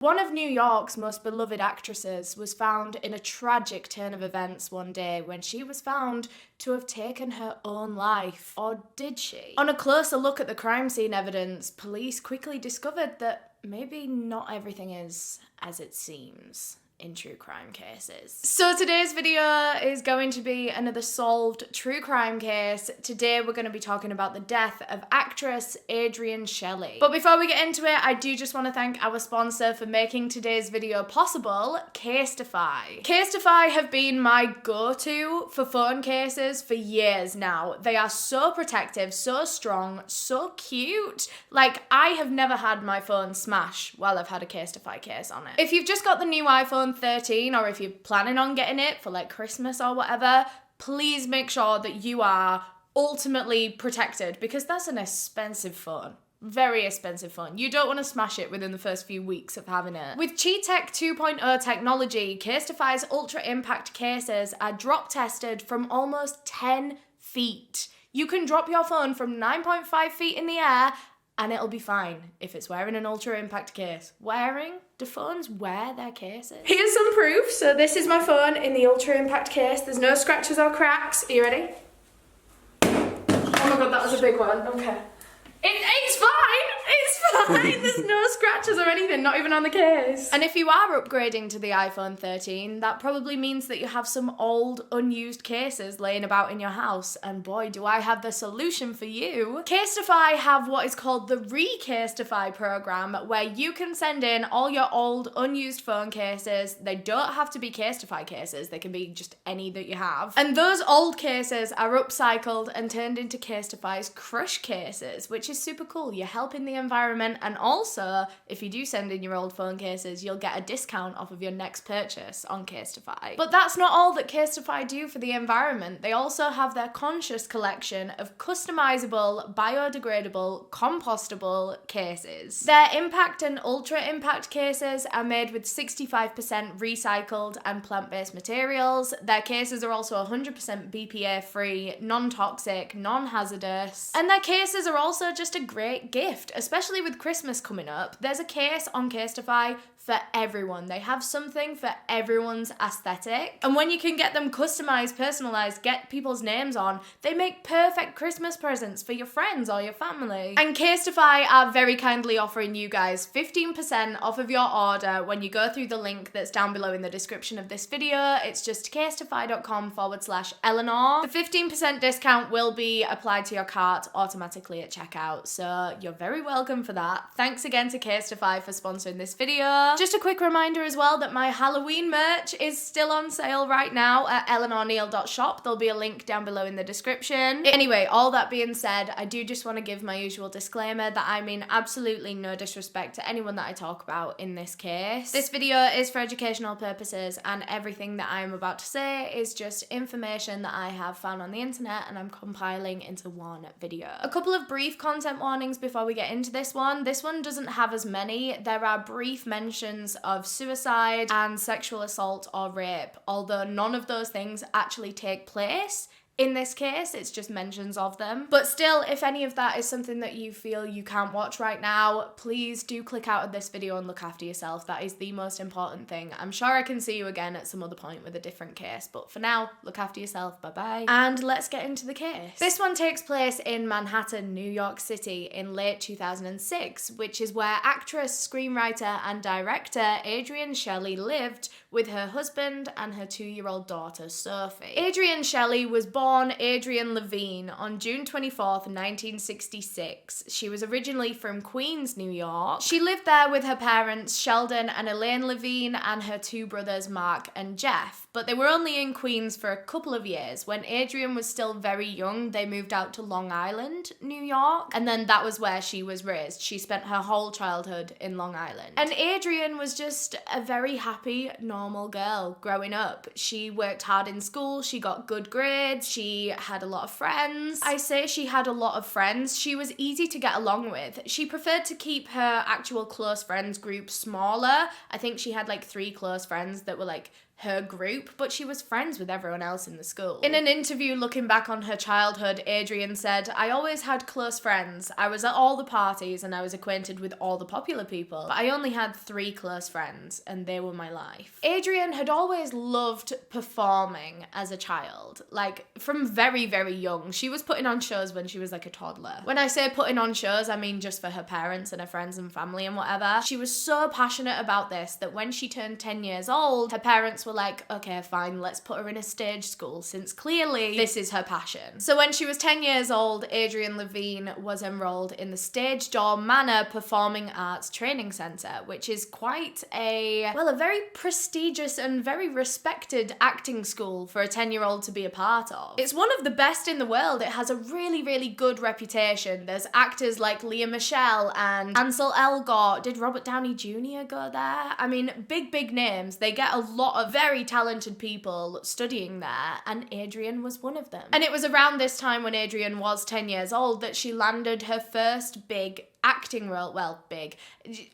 One of New York's most beloved actresses was found in a tragic turn of events one day when she was found to have taken her own life. Or did she? On a closer look at the crime scene evidence, police quickly discovered that maybe not everything is as it seems in true crime cases. So today's video is going to be another solved true crime case. Today we're going to be talking about the death of actress Adrienne Shelly. But before we get into it, I do just want to thank our sponsor for making today's video possible, Casetify. Casetify have been my go-to for phone cases for years now. They are so protective, so strong, so cute. Like, I have never had my phone smash while I've had a Casetify case on it. If you've just got the new iPhone 13 or if you're planning on getting it for like Christmas or whatever, please make sure that you are ultimately protected because that's an expensive phone. Very expensive phone. You don't want to smash it within the first few weeks of having it. With Qtech 2.0 technology, Casetify's Ultra Impact cases are drop tested from almost 10 feet. You can drop your phone from 9.5 feet in the air and it'll be fine if it's wearing an Ultra Impact case. Do phones wear their cases? Here's some proof. So this is my phone in the Ultra Impact case. There's no scratches or cracks. Are you ready? Oh my god, that was a big one. Okay. It's fine! It's fine! There's no scratches or anything, not even on the case. And if you are upgrading to the iPhone 13, that probably means that you have some old, unused cases laying about in your house. And boy, do I have the solution for you. Casetify have what is called the Re-Casetify program, where you can send in all your old, unused phone cases. They don't have to be Casetify cases. They can be just any that you have. And those old cases are upcycled and turned into Casetify's Crush cases, which is super cool. You're helping the environment, and also if you do send in your old phone cases, you'll get a discount off of your next purchase on Casetify. But that's not all that Casetify do for the environment. They also have their Conscious collection of customizable, biodegradable, compostable cases. Their Impact and Ultra Impact cases are made with 65% recycled and plant-based materials. Their cases are also 100% BPA free, non-toxic, non-hazardous, and their cases are also just a great gift, especially with Christmas coming up. There's a case on Casetify for everyone. They have something for everyone's aesthetic. And when you can get them customized, personalized, get people's names on, they make perfect Christmas presents for your friends or your family. And Casetify are very kindly offering you guys 15% off of your order when you go through the link that's down below in the description of this video. It's just casetify.com/Eleanor. The 15% discount will be applied to your cart automatically at checkout, so you're very welcome for that. Thanks again to Casetify for sponsoring this video. Just a quick reminder as well that my Halloween merch is still on sale right now at eleanorneale.shop. There'll be a link down below in the description. Anyway, all that being said, I do just want to give my usual disclaimer that I mean absolutely no disrespect to anyone that I talk about in this case. This video is for educational purposes, and everything that I'm about to say is just information that I have found on the internet and I'm compiling into one video. A couple of brief content warnings before we get into this one. This one doesn't have as many. There are brief mentions of suicide and sexual assault or rape, although none of those things actually take place in this case. It's just mentions of them. But still, if any of that is something that you feel you can't watch right now, please do click out of this video and look after yourself. That is the most important thing. I'm sure I can see you again at some other point with a different case, but for now, look after yourself. Bye-bye. And let's get into the case. This one takes place in Manhattan, New York City in late 2006, which is where actress, screenwriter, and director Adrienne Shelly lived with her husband and her 2-year-old daughter, Sophie. Adrienne Shelly was born Adrienne Levine on June 24th, 1966. She was originally from Queens, New York. She lived there with her parents, Sheldon and Elaine Levine, and her 2 brothers, Mark and Jeff. But they were only in Queens for a couple of years. When Adrienne was still very young, they moved out to Long Island, New York, and then that was where she was raised. She spent her whole childhood in Long Island. And Adrienne was just a very happy, normal girl growing up. She worked hard in school, she got good grades, she had a lot of friends. I say she had a lot of friends. She was easy to get along with. She preferred to keep her actual close friends group smaller. I think she had like 3 close friends that were like her group, but she was friends with everyone else in the school. In an interview looking back on her childhood, Adrienne said, "I always had close friends. I was at all the parties and I was acquainted with all the popular people, but I only had 3 close friends and they were my life." Adrienne had always loved performing as a child, like from very, very young. She was putting on shows when she was like a toddler. When I say putting on shows, I mean just for her parents and her friends and family and whatever. She was so passionate about this that when she turned 10 years old, her parents were like, "Okay, fine, let's put her in a stage school since clearly this is her passion." So when she was 10 years old, Adrienne Levine was enrolled in the Stage Door Manor Performing Arts Training Centre, which is quite a very prestigious and very respected acting school for a 10-year-old to be a part of. It's one of the best in the world. It has a really, really good reputation. There's actors like Lea Michele and Ansel Elgort. Did Robert Downey Jr. go there? I mean, big names. They get a lot of very talented people studying there, and Adrienne was one of them. And it was around this time when Adrienne was 10 years old that she landed her first big acting role,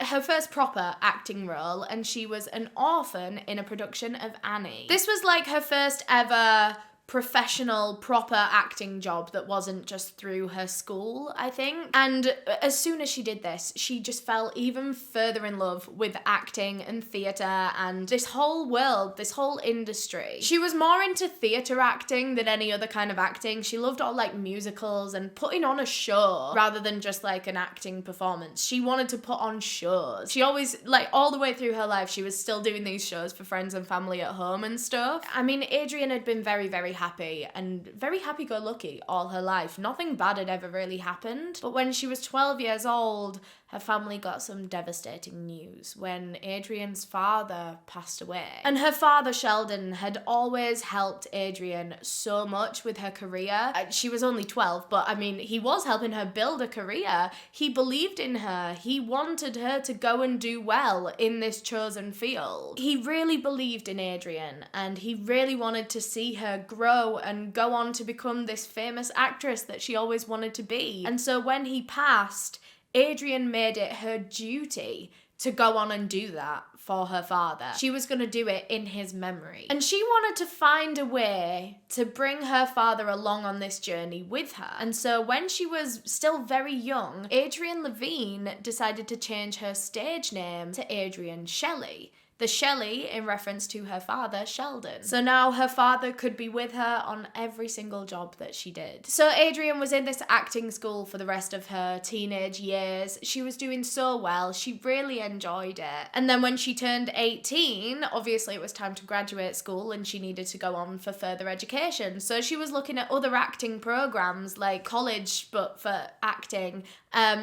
her first proper acting role, and she was an orphan in a production of Annie. This was like her first ever professional, proper acting job that wasn't just through her school, I think. And as soon as she did this, she just fell even further in love with acting and theatre and this whole world, this whole industry. She was more into theatre acting than any other kind of acting. She loved all like musicals and putting on a show rather than just like an acting performance. She wanted to put on shows. She always, like all the way through her life, she was still doing these shows for friends and family at home and stuff. I mean, Adrienne had been very, very happy and very happy-go-lucky all her life. Nothing bad had ever really happened. But when she was 12 years old, her family got some devastating news when Adrienne's father passed away. And her father, Sheldon, had always helped Adrienne so much with her career. She was only 12, but I mean, he was helping her build a career. He believed in her. He wanted her to go and do well in this chosen field. He really believed in Adrienne, and he really wanted to see her grow and go on to become this famous actress that she always wanted to be. And so when he passed, Adrienne made it her duty to go on and do that for her father. She was going to do it in his memory. And she wanted to find a way to bring her father along on this journey with her. And so when she was still very young, Adrienne Levine decided to change her stage name to Adrienne Shelly. The Shelley in reference to her father, Sheldon. So now her father could be with her on every single job that she did. So Adrienne was in this acting school for the rest of her teenage years. She was doing so well. She really enjoyed it. And then when she turned 18, obviously it was time to graduate school and she needed to go on for further education. So she was looking at other acting programs like college, but for acting.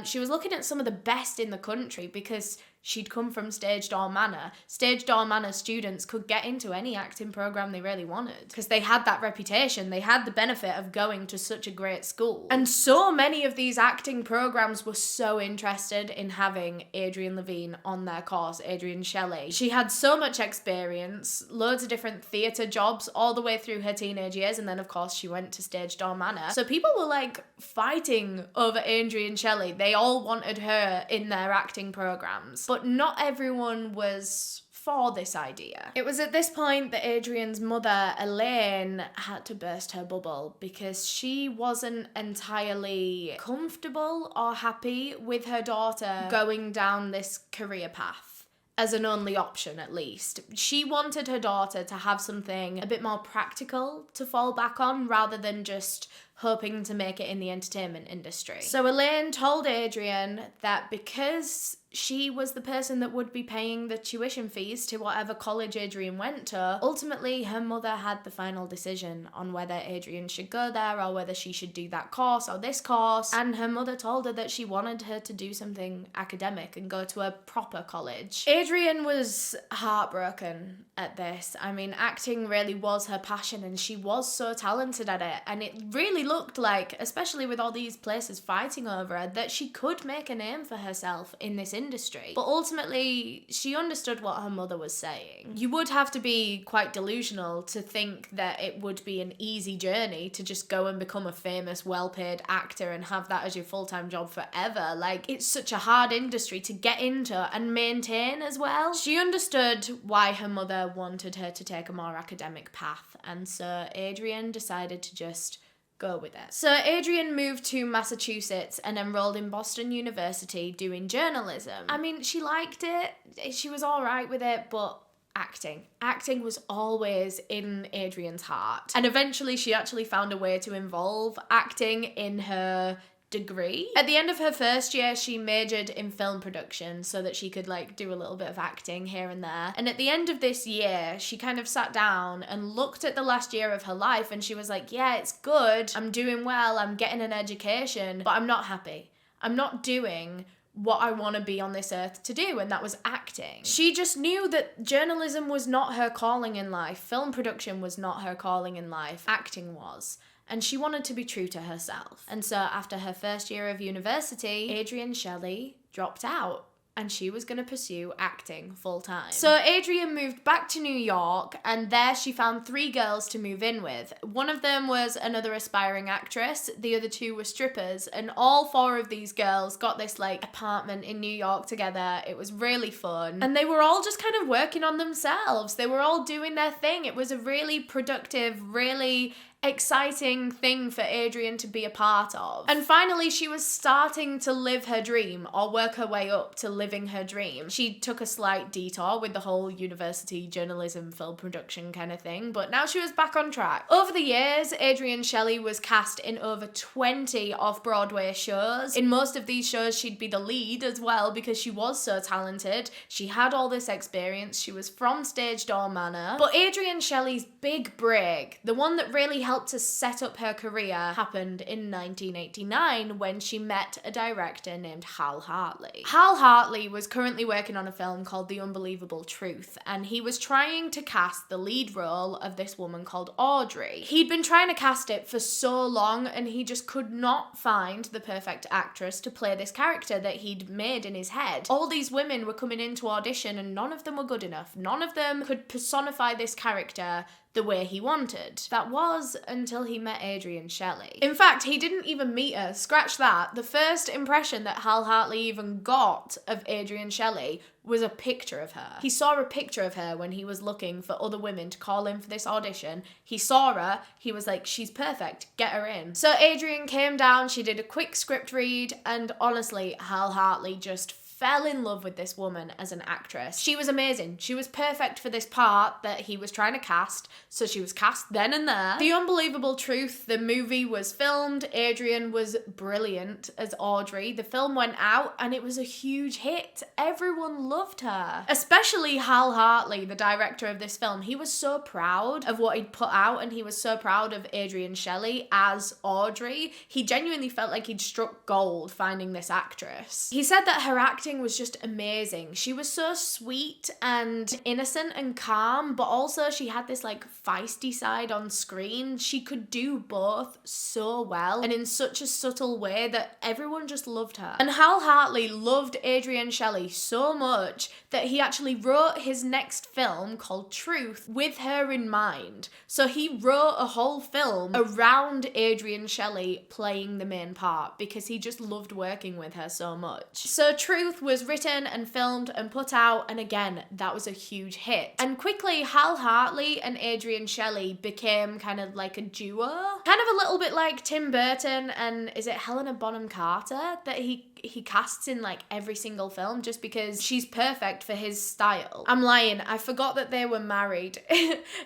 She was looking at some of the best in the country because she'd come from Stage Door Manor. Stage Door Manor students could get into any acting program they really wanted because they had that reputation. They had the benefit of going to such a great school. And so many of these acting programs were so interested in having Adrienne Levine on their course, Adrienne Shelly. She had so much experience, loads of different theatre jobs all the way through her teenage years, and then of course she went to Stage Door Manor. So people were like fighting over Adrienne Shelly. They all wanted her in their acting programs. But not everyone was for this idea. It was at this point that Adrienne's mother, Elaine, had to burst her bubble because she wasn't entirely comfortable or happy with her daughter going down this career path. As an only option, at least. She wanted her daughter to have something a bit more practical to fall back on rather than just hoping to make it in the entertainment industry. So Elaine told Adrienne that because she was the person that would be paying the tuition fees to whatever college Adrienne went to, ultimately her mother had the final decision on whether Adrienne should go there or whether she should do that course or this course. And her mother told her that she wanted her to do something academic and go to a proper college. Adrienne was heartbroken at this. I mean, acting really was her passion and she was so talented at it, and it really really looked like, especially with all these places fighting over her, that she could make a name for herself in this industry. But ultimately, she understood what her mother was saying. You would have to be quite delusional to think that it would be an easy journey to just go and become a famous, well-paid actor and have that as your full-time job forever. Like, it's such a hard industry to get into and maintain as well. She understood why her mother wanted her to take a more academic path, and so Adrienne decided to just go with it. So Adrienne moved to Massachusetts and enrolled in Boston University doing journalism. I mean, she liked it, she was alright with it, but acting was always in Adrienne's heart. And eventually she actually found a way to involve acting in her degree. At the end of her first year, she majored in film production so that she could like do a little bit of acting here and there. And at the end of this year, she kind of sat down and looked at the last year of her life and she was like, yeah, it's good, I'm doing well, I'm getting an education, but I'm not happy. I'm not doing what I want to be on this earth to do, and that was acting. She just knew that journalism was not her calling in life, film production was not her calling in life, acting was. And she wanted to be true to herself. And so after her first year of university, Adrienne Shelly dropped out and she was going to pursue acting full time. So Adrienne moved back to New York and there she found 3 girls to move in with. One of them was another aspiring actress, the other 2 were strippers, and all 4 of these girls got this like apartment in New York together. It was really fun. And they were all just kind of working on themselves. They were all doing their thing. It was a really productive, really exciting thing for Adrienne to be a part of. And finally, she was starting to live her dream or work her way up to living her dream. She took a slight detour with the whole university journalism film production kind of thing, but now she was back on track. Over the years, Adrienne Shelly was cast in over 20 off-Broadway shows. In most of these shows, she'd be the lead as well because she was so talented. She had all this experience. She was from stage door manner. But Adrienne Shelly's big break, the one that really helped to set up her career, happened in 1989 when she met a director named Hal Hartley. Hal Hartley was currently working on a film called The Unbelievable Truth, and he was trying to cast the lead role of this woman called Audrey. He'd been trying to cast it for so long and he just could not find the perfect actress to play this character that he'd made in his head. All these women were coming in to audition and none of them were good enough. None of them could personify this character the way he wanted. That was until he met Adrienne Shelly. In fact, he didn't even meet her. Scratch that. The first impression that Hal Hartley even got of Adrienne Shelly was a picture of her. He saw a picture of her when he was looking for other women to call in for this audition. He saw her, he was like, she's perfect, get her in. So Adrienne came down, she did a quick script read, and honestly, Hal Hartley just fell in love with this woman as an actress. She was amazing. She was perfect for this part that he was trying to cast, so she was cast then and there. The Unbelievable Truth, the movie was filmed. Adrienne was brilliant as Audrey. The film went out and it was a huge hit. Everyone loved her. Especially Hal Hartley, the director of this film. He was so proud of what he'd put out and he was so proud of Adrienne Shelly as Audrey. He genuinely felt like he'd struck gold finding this actress. He said that her acting was just amazing. She was so sweet and innocent and calm, but also she had this like feisty side on screen. She could do both so well and in such a subtle way that everyone just loved her. And Hal Hartley loved Adrienne Shelly so much that he actually wrote his next film called Truth with her in mind. So he wrote a whole film around Adrienne Shelly playing the main part because he just loved working with her so much. So Truth was written and filmed and put out, and again, that was a huge hit. And quickly, Hal Hartley and Adrienne Shelly became kind of like a duo. Kind of a little bit like Tim Burton and is it Helena Bonham Carter that he casts in like every single film just because she's perfect for his style. I'm lying, I forgot that they were married.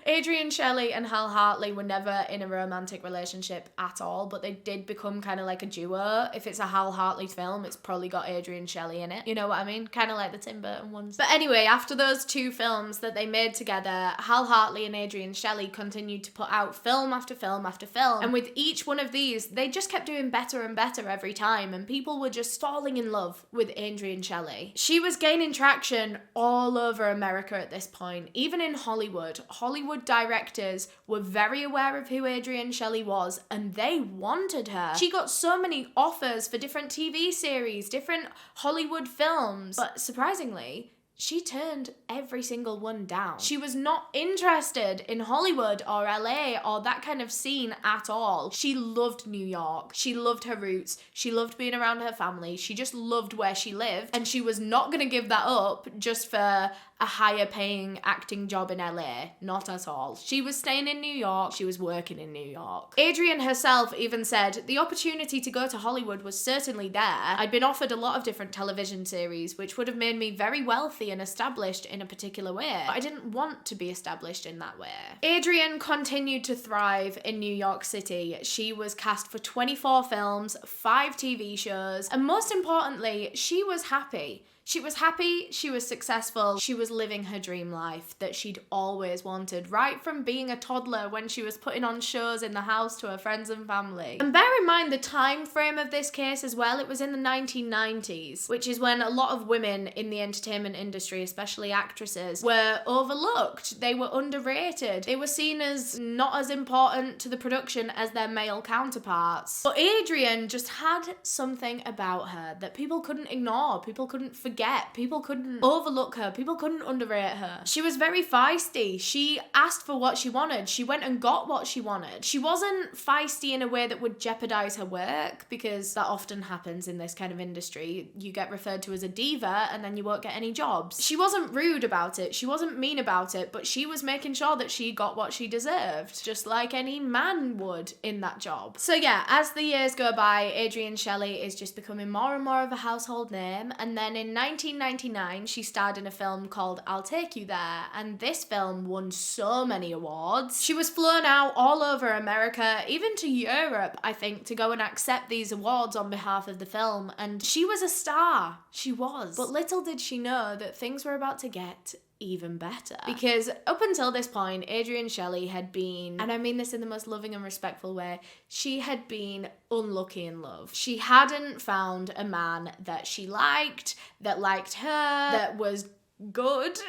Adrienne Shelly and Hal Hartley were never in a romantic relationship at all, but they did become kind of like a duo. If it's a Hal Hartley film, it's probably got Adrienne Shelly in it. You know what I mean? Kind of like the Tim Burton ones. But anyway, after those 2 films that they made together, Hal Hartley and Adrienne Shelly continued to put out film after film after film. And with each one of these, they just kept doing better and better every time. And people were just so falling in love with Adrienne Shelly. She was gaining traction all over America at this point, even in Hollywood. Hollywood directors were very aware of who Adrienne Shelly was, and they wanted her. She got so many offers for different TV series, different Hollywood films, but surprisingly, she turned every single one down. She was not interested in Hollywood or LA or that kind of scene at all. She loved New York. She loved her roots. She loved being around her family. She just loved where she lived, and she was not going to give that up just for a higher paying acting job in LA. Not at all. She was staying in New York. She was working in New York. Adrienne herself even said, the opportunity to go to Hollywood was certainly there. I'd been offered a lot of different television series, which would have made me very wealthy and established in a particular way, but I didn't want to be established in that way. Adrienne continued to thrive in New York City. She was cast for 24 films, 5 TV shows, and most importantly, she was happy. She was happy, she was successful, she was living her dream life that she'd always wanted, right from being a toddler when she was putting on shows in the house to her friends and family. And bear in mind the time frame of this case as well, it was in the 1990s, which is when a lot of women in the entertainment industry, especially actresses, were overlooked. They were underrated. They were seen as not as important to the production as their male counterparts. But Adrienne just had something about her that people couldn't ignore, people couldn't forget. People couldn't overlook her. People couldn't underrate her. She was very feisty. She asked for what she wanted. She went and got what she wanted. She wasn't feisty in a way that would jeopardize her work, because that often happens in this kind of industry. You get referred to as a diva and then you won't get any jobs. She wasn't rude about it. She wasn't mean about it, but she was making sure that she got what she deserved, just like any man would in that job. So yeah, as the years go by, Adrienne Shelly is just becoming more and more of a household name, and then in 1999, she starred in a film called I'll Take You There, and this film won so many awards. She was flown out all over America, even to Europe, I think, to go and accept these awards on behalf of the film, and she was a star. She was. But little did she know that things were about to get even better. Because up until this point, Adrienne Shelly had been, and I mean this in the most loving and respectful way, she had been unlucky in love. She hadn't found a man that she liked, that liked her, that was good.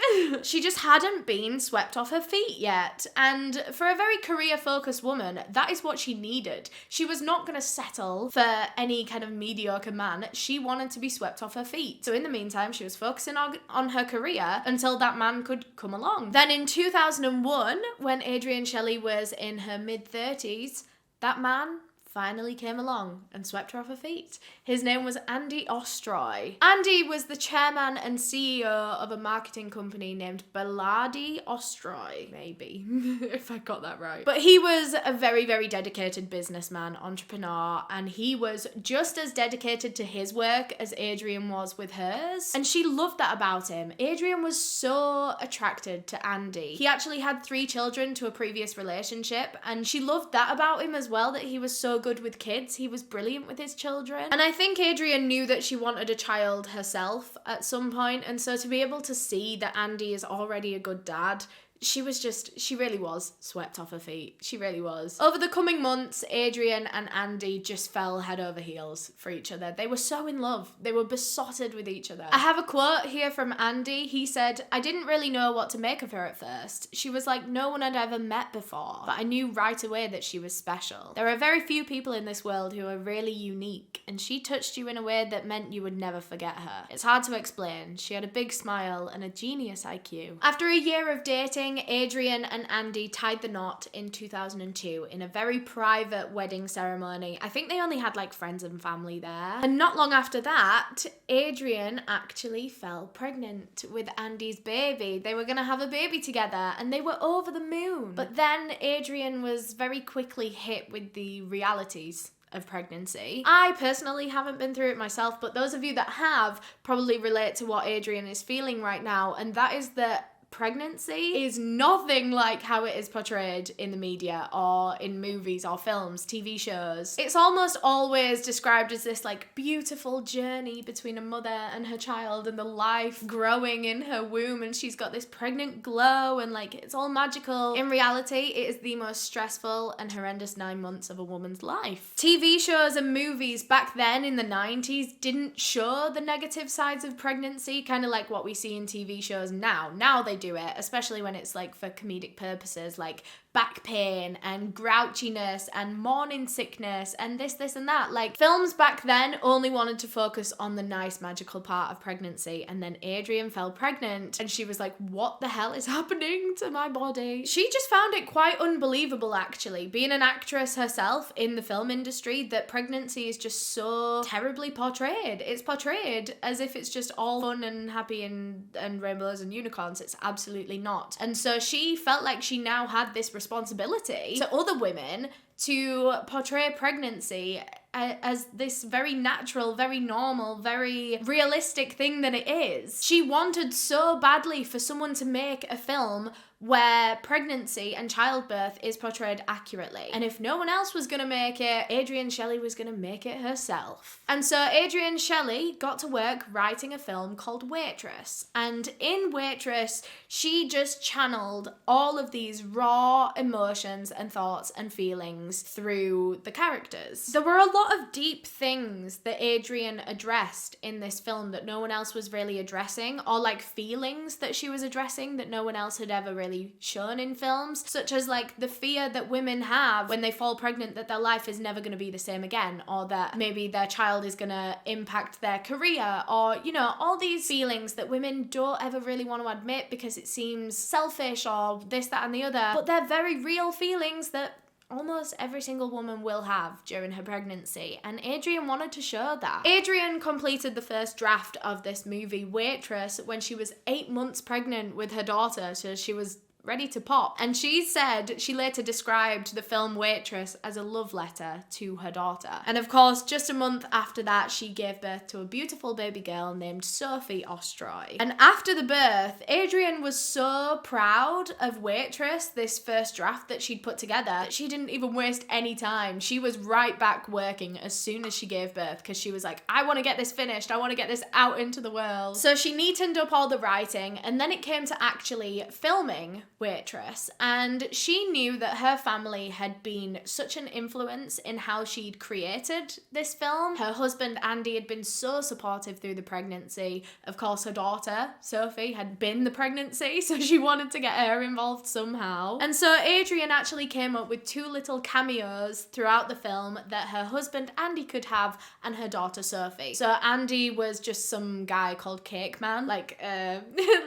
She just hadn't been swept off her feet yet. And for a very career-focused woman, that is what she needed. She was not going to settle for any kind of mediocre man. She wanted to be swept off her feet. So in the meantime, she was focusing on her career until that man could come along. Then in 2001, when Adrienne Shelly was in her mid-30s, that man finally came along and swept her off her feet. His name was Andy Ostroy. Andy was the chairman and CEO of a marketing company named Bellardi Ostroy, maybe, if I got that right. But he was a very, very dedicated businessman, entrepreneur, and he was just as dedicated to his work as Adrienne was with hers. And she loved that about him. Adrienne was so attracted to Andy. He actually had 3 children to a previous relationship, and she loved that about him as well, that he was so good with kids. He was brilliant with his children. And I think Adrienne knew that she wanted a child herself at some point, and so to be able to see that Andy is already a good dad, she really was swept off her feet. She really was. Over the coming months, Adrienne and Andy just fell head over heels for each other. They were so in love. They were besotted with each other. I have a quote here from Andy. He said, "I didn't really know what to make of her at first. She was like no one I'd ever met before, but I knew right away that she was special. There are very few people in this world who are really unique, and she touched you in a way that meant you would never forget her. It's hard to explain. She had a big smile and a genius IQ." After a year of dating, Adrienne and Andy tied the knot in 2002 in a very private wedding ceremony. I think they only had like friends and family there. And not long after that, Adrienne actually fell pregnant with Andy's baby. They were gonna have a baby together and they were over the moon. But then Adrienne was very quickly hit with the realities of pregnancy. I personally haven't been through it myself, but those of you that have probably relate to what Adrienne is feeling right now, and that is that pregnancy is nothing like how it is portrayed in the media or in movies or films, TV shows. It's almost always described as this like beautiful journey between a mother and her child and the life growing in her womb, and she's got this pregnant glow and like it's all magical. In reality, it is the most stressful and horrendous 9 months of a woman's life. TV shows and movies back then in the 90s didn't show the negative sides of pregnancy, kind of like what we see in TV shows now. Now they do it, especially when it's like for comedic purposes, like back pain and grouchiness and morning sickness and this and that. Like, films back then only wanted to focus on the nice magical part of pregnancy, and then Adrienne fell pregnant and she was like, what the hell is happening to my body? She just found it quite unbelievable, actually, being an actress herself in the film industry, that pregnancy is just so terribly portrayed. It's portrayed as if it's just all fun and happy and rainbows and unicorns. It's absolutely not. And so she felt like she now had this responsibility to other women to portray pregnancy as this very natural, very normal, very realistic thing that it is. She wanted so badly for someone to make a film where pregnancy and childbirth is portrayed accurately. And if no one else was going to make it, Adrienne Shelly was going to make it herself. And so Adrienne Shelly got to work writing a film called Waitress. And in Waitress, she just channeled all of these raw emotions and thoughts and feelings through the characters. There were a lot of deep things that Adrienne addressed in this film that no one else was really addressing, or like feelings that she was addressing that no one else had ever really shown in films, such as like the fear that women have when they fall pregnant that their life is never going to be the same again, or that maybe their child is going to impact their career, or, you know, all these feelings that women don't ever really want to admit because it seems selfish or this, that, and the other, but they're very real feelings that almost every single woman will have during her pregnancy, and Adrienne wanted to show that. Adrienne completed the first draft of this movie, Waitress, when she was 8 months pregnant with her daughter, so she was ready to pop. And she said she later described the film Waitress as a love letter to her daughter. And of course, just a month after that, she gave birth to a beautiful baby girl named Sophie Ostroy. And after the birth, Adrienne was so proud of Waitress, this first draft that she'd put together, that she didn't even waste any time. She was right back working as soon as she gave birth, because she was like, I want to get this finished. I want to get this out into the world. So she neatened up all the writing, and then it came to actually filming Waitress, and she knew that her family had been such an influence in how she'd created this film. Her husband Andy had been so supportive through the pregnancy. Of course, her daughter Sophie had been the pregnancy, so she wanted to get her involved somehow. And so Adrienne actually came up with 2 little cameos throughout the film that her husband Andy could have, and her daughter Sophie. So Andy was just some guy called Cake Man, like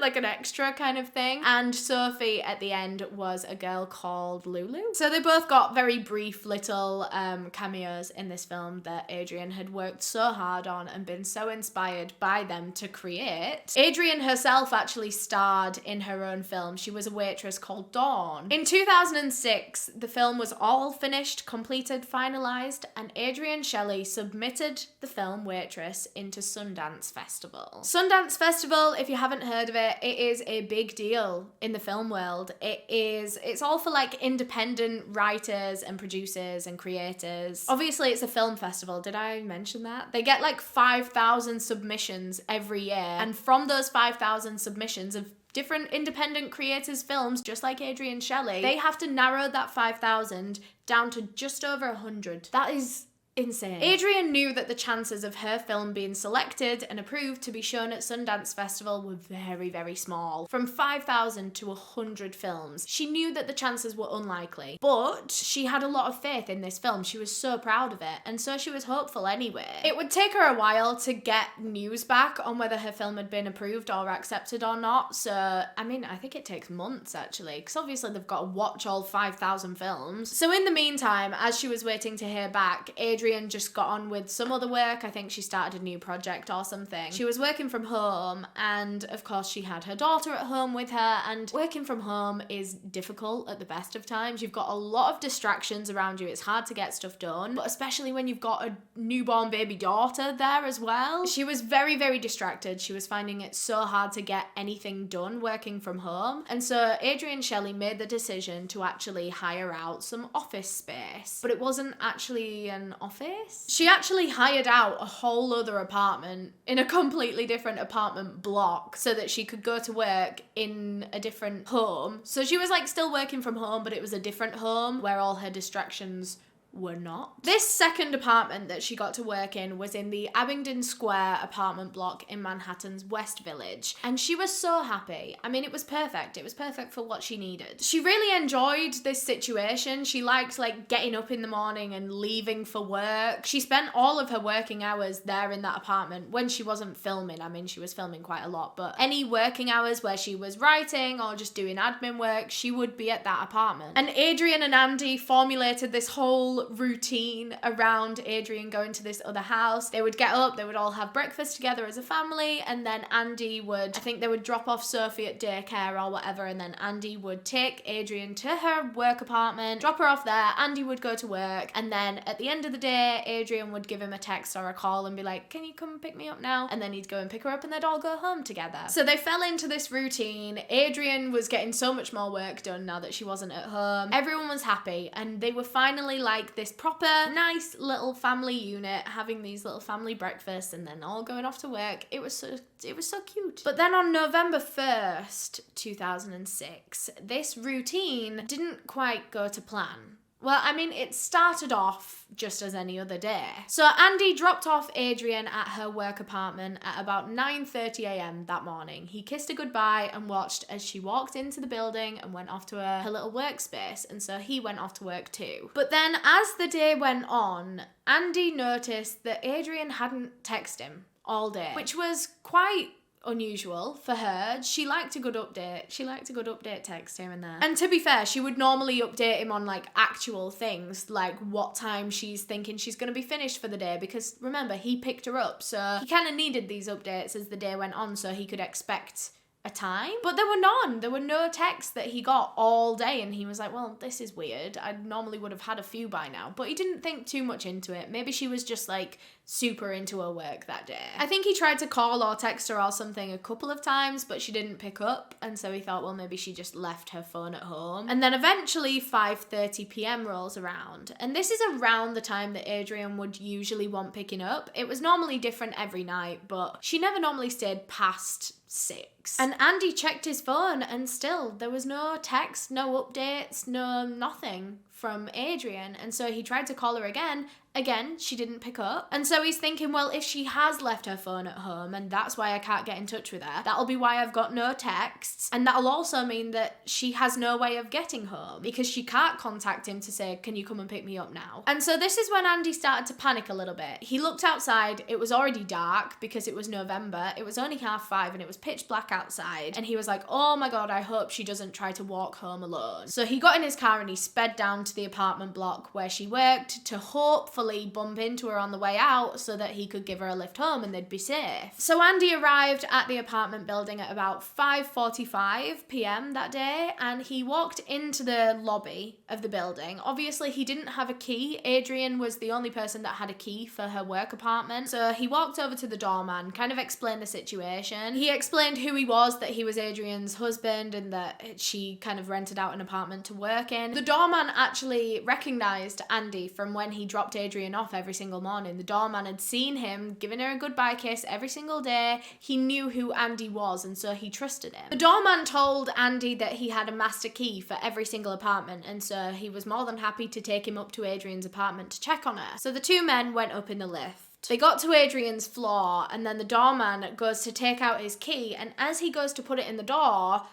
like an extra kind of thing, and Sophie at the end was a girl called Lulu. So they both got very brief little cameos in this film that Adrienne had worked so hard on and been so inspired by them to create. Adrienne herself actually starred in her own film. She was a waitress called Dawn. In 2006, the film was all finished, completed, finalized, and Adrienne Shelly submitted the film Waitress into Sundance Festival. Sundance Festival, if you haven't heard of it, it is a big deal in the film world. It's all for like independent writers and producers and creators. Obviously, it's a film festival. Did I mention that? They get like 5,000 submissions every year, and from those 5,000 submissions of different independent creators' films, just like Adrienne Shelly, they have to narrow that 5,000 down to just over 100. That is insane. Adrienne knew that the chances of her film being selected and approved to be shown at Sundance Festival were very, very small. From 5,000 to 100 films. She knew that the chances were unlikely, but she had a lot of faith in this film. She was so proud of it, and so she was hopeful anyway. It would take her a while to get news back on whether her film had been approved or accepted or not, so, I mean, I think it takes months actually, because obviously they've got to watch all 5,000 films. So in the meantime, as she was waiting to hear back, Adrienne Adrienne just got on with some other work. I think she started a new project or something. She was working from home, and of course she had her daughter at home with her, and working from home is difficult at the best of times. You've got a lot of distractions around you. It's hard to get stuff done, but especially when you've got a newborn baby daughter there as well. She was very, very distracted. She was finding it so hard to get anything done working from home. And so Adrienne Shelly made the decision to actually hire out some office space. But it wasn't actually an office. She actually hired out a whole other apartment in a completely different apartment block so that she could go to work in a different home. So she was like still working from home, but it was a different home where all her distractions were not. This second apartment that she got to work in was in the Abingdon Square apartment block in Manhattan's West Village, and she was so happy. I mean, it was perfect. It was perfect for what she needed. She really enjoyed this situation. She liked like getting up in the morning and leaving for work. She spent all of her working hours there in that apartment when she wasn't filming. I mean, she was filming quite a lot, but any working hours where she was writing or just doing admin work, she would be at that apartment. And Adrienne and Andy formulated this whole routine around Adrienne going to this other house. They would get up, they would all have breakfast together as a family, and then Andy would, I think they would drop off Sophie at daycare or whatever, and then Andy would take Adrienne to her work apartment, drop her off there, Andy would go to work, and then at the end of the day, Adrienne would give him a text or a call and be like, can you come pick me up now? And then he'd go and pick her up and they'd all go home together. So they fell into this routine. Adrienne was getting so much more work done now that she wasn't at home. Everyone was happy, and they were finally like this proper nice little family unit, having these little family breakfasts and then all going off to work. It was so cute. But then on November 1st, 2006, this routine didn't quite go to plan. Well, I mean, it started off just as any other day. So Andy dropped off Adrienne at her work apartment at about 9:30 a.m. that morning. He kissed her goodbye and watched as she walked into the building and went off to her little workspace, and so he went off to work too. But then as the day went on, Andy noticed that Adrienne hadn't texted him all day, which was quite unusual for her. She liked a good update text here and there. And to be fair, she would normally update him on like actual things, like what time she's thinking she's going to be finished for the day, because remember, he picked her up, so he kind of needed these updates as the day went on so he could expect a time. But there were none. There were no texts that he got all day, and he was like, well, this is weird. I normally would have had a few by now. But he didn't think too much into it. Maybe she was just like super into her work that day. I think he tried to call or text her or something a couple of times, but she didn't pick up, and so he thought, well, maybe she just left her phone at home. And then eventually 5:30 p.m. rolls around, and this is around the time that Adrienne would usually want picking up. It was normally different every night, but she never normally stayed past 6. And Andy checked his phone, and still there was no text, no updates, no nothing from Adrienne. And so he tried to call her again. Again, she didn't pick up. And so he's thinking, well, if she has left her phone at home and that's why I can't get in touch with her, that'll be why I've got no texts. And that'll also mean that she has no way of getting home because she can't contact him to say, can you come and pick me up now? And so this is when Andy started to panic a little bit. He looked outside. It was already dark because it was November. It was only 5:30 and it was pitch black outside. And he was like, oh my God, I hope she doesn't try to walk home alone. So he got in his car and he sped down to the apartment block where she worked to hopefully bump into her on the way out so that he could give her a lift home and they'd be safe. So Andy arrived at the apartment building at about 5:45 p.m. that day, and he walked into the lobby of the building. Obviously, he didn't have a key. Adrienne was the only person that had a key for her work apartment. So he walked over to the doorman, kind of explained the situation. He explained who he was, that he was Adrienne's husband and that she kind of rented out an apartment to work in. The doorman actually recognized Andy from when he dropped Adrienne off every single morning. The doorman had seen him giving her a goodbye kiss every single day. He knew who Andy was, and so he trusted him. The doorman told Andy that he had a master key for every single apartment, and so he was more than happy to take him up to Adrienne's apartment to check on her. So the two men went up in the lift. They got to Adrienne's floor, and then the doorman goes to take out his key, and as he goes to put it in the door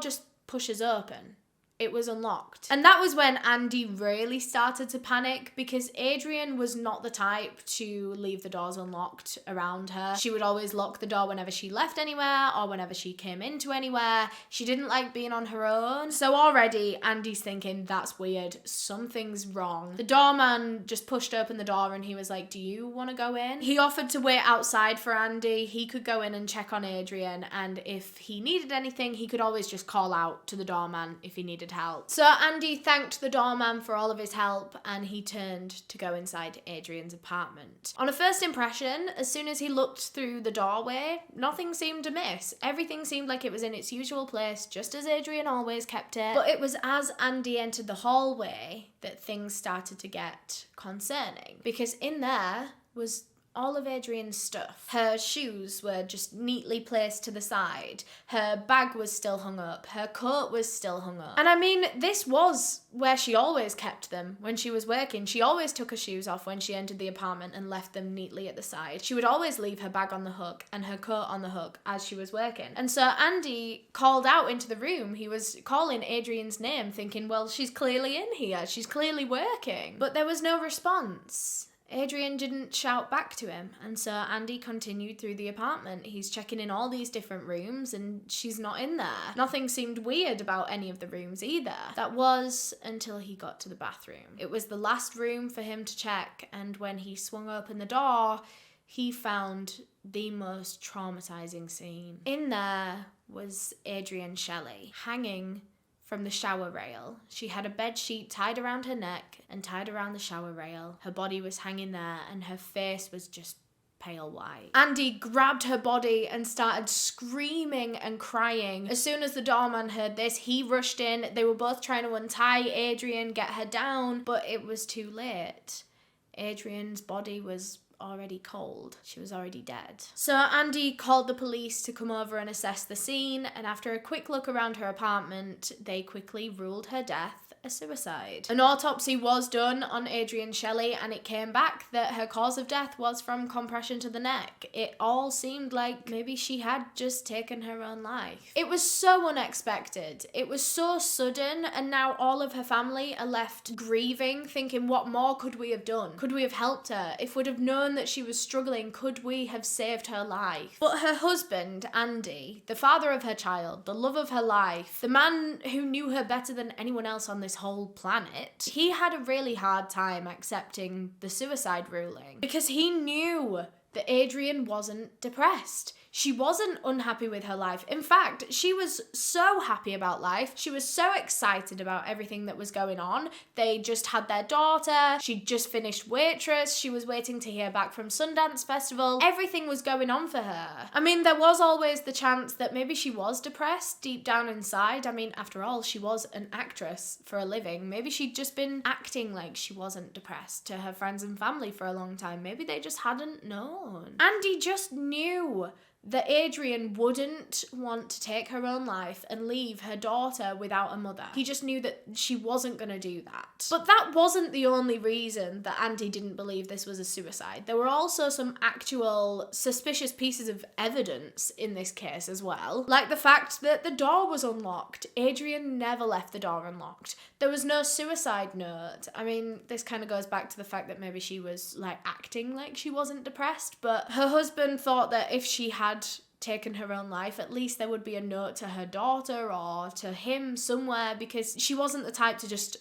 just pushes open. it was unlocked. And that was when Andy really started to panic, because Adrienne was not the type to leave the doors unlocked around her. She would always lock the door whenever she left anywhere or whenever she came into anywhere. She didn't like being on her own. So already Andy's thinking, that's weird, something's wrong. The doorman just pushed open the door and he was like, do you want to go in? He offered to wait outside for Andy. He could go in and check on Adrienne, and if he needed anything, he could always just call out to the doorman if he needed help. So Andy thanked the doorman for all of his help, and he turned to go inside Adrienne's apartment. On a first impression, as soon as he looked through the doorway, nothing seemed amiss. Everything seemed like it was in its usual place, just as Adrienne always kept it. But it was as Andy entered the hallway that things started to get concerning, because in there was all of Adrienne's stuff. Her shoes were just neatly placed to the side. Her bag was still hung up. Her coat was still hung up. And I mean, this was where she always kept them when she was working. She always took her shoes off when she entered the apartment and left them neatly at the side. She would always leave her bag on the hook and her coat on the hook as she was working. And so Andy called out into the room. He was calling Adrienne's name, thinking, well, she's clearly in here. She's clearly working. But there was no response. Adrienne didn't shout back to him, and so Andy continued through the apartment. He's checking in all these different rooms, and she's not in there. Nothing seemed weird about any of the rooms either. That was until he got to the bathroom. It was the last room for him to check, and when he swung open the door, he found the most traumatizing scene. In there was Adrienne Shelly, hanging from the shower rail. She had a bed sheet tied around her neck and tied around the shower rail. Her body was hanging there and her face was just pale white. Andy grabbed her body and started screaming and crying. As soon as the doorman heard this, he rushed in. They were both trying to untie Adrienne, get her down, but it was too late. Adrienne's body was already cold. She was already dead. So Andy called the police to come over and assess the scene, and after a quick look around her apartment, they quickly ruled her death a suicide. An autopsy was done on Adrienne Shelly, and it came back that her cause of death was from compression to the neck. It all seemed like maybe she had just taken her own life. It was so unexpected. It was so sudden, and now all of her family are left grieving, thinking, what more could we have done? Could we have helped her? If we'd have known that she was struggling, could we have saved her life? But her husband, Andy, the father of her child, the love of her life, the man who knew her better than anyone else on this whole planet, he had a really hard time accepting the suicide ruling, because he knew that Adrienne wasn't depressed. She wasn't unhappy with her life. In fact, she was so happy about life. She was so excited about everything that was going on. They just had their daughter. She'd just finished Waitress. She was waiting to hear back from Sundance Festival. Everything was going on for her. I mean, there was always the chance that maybe she was depressed deep down inside. I mean, after all, she was an actress for a living. Maybe she'd just been acting like she wasn't depressed to her friends and family for a long time. Maybe they just hadn't known. Andy just knew that Adrienne wouldn't want to take her own life and leave her daughter without a mother. He just knew that she wasn't going to do that. But that wasn't the only reason that Andy didn't believe this was a suicide. There were also some actual suspicious pieces of evidence in this case as well, like the fact that the door was unlocked. Adrienne never left the door unlocked. There was no suicide note. I mean, this kind of goes back to the fact that maybe she was like acting like she wasn't depressed, but her husband thought that if she had taken her own life, at least there would be a note to her daughter or to him somewhere, because she wasn't the type to just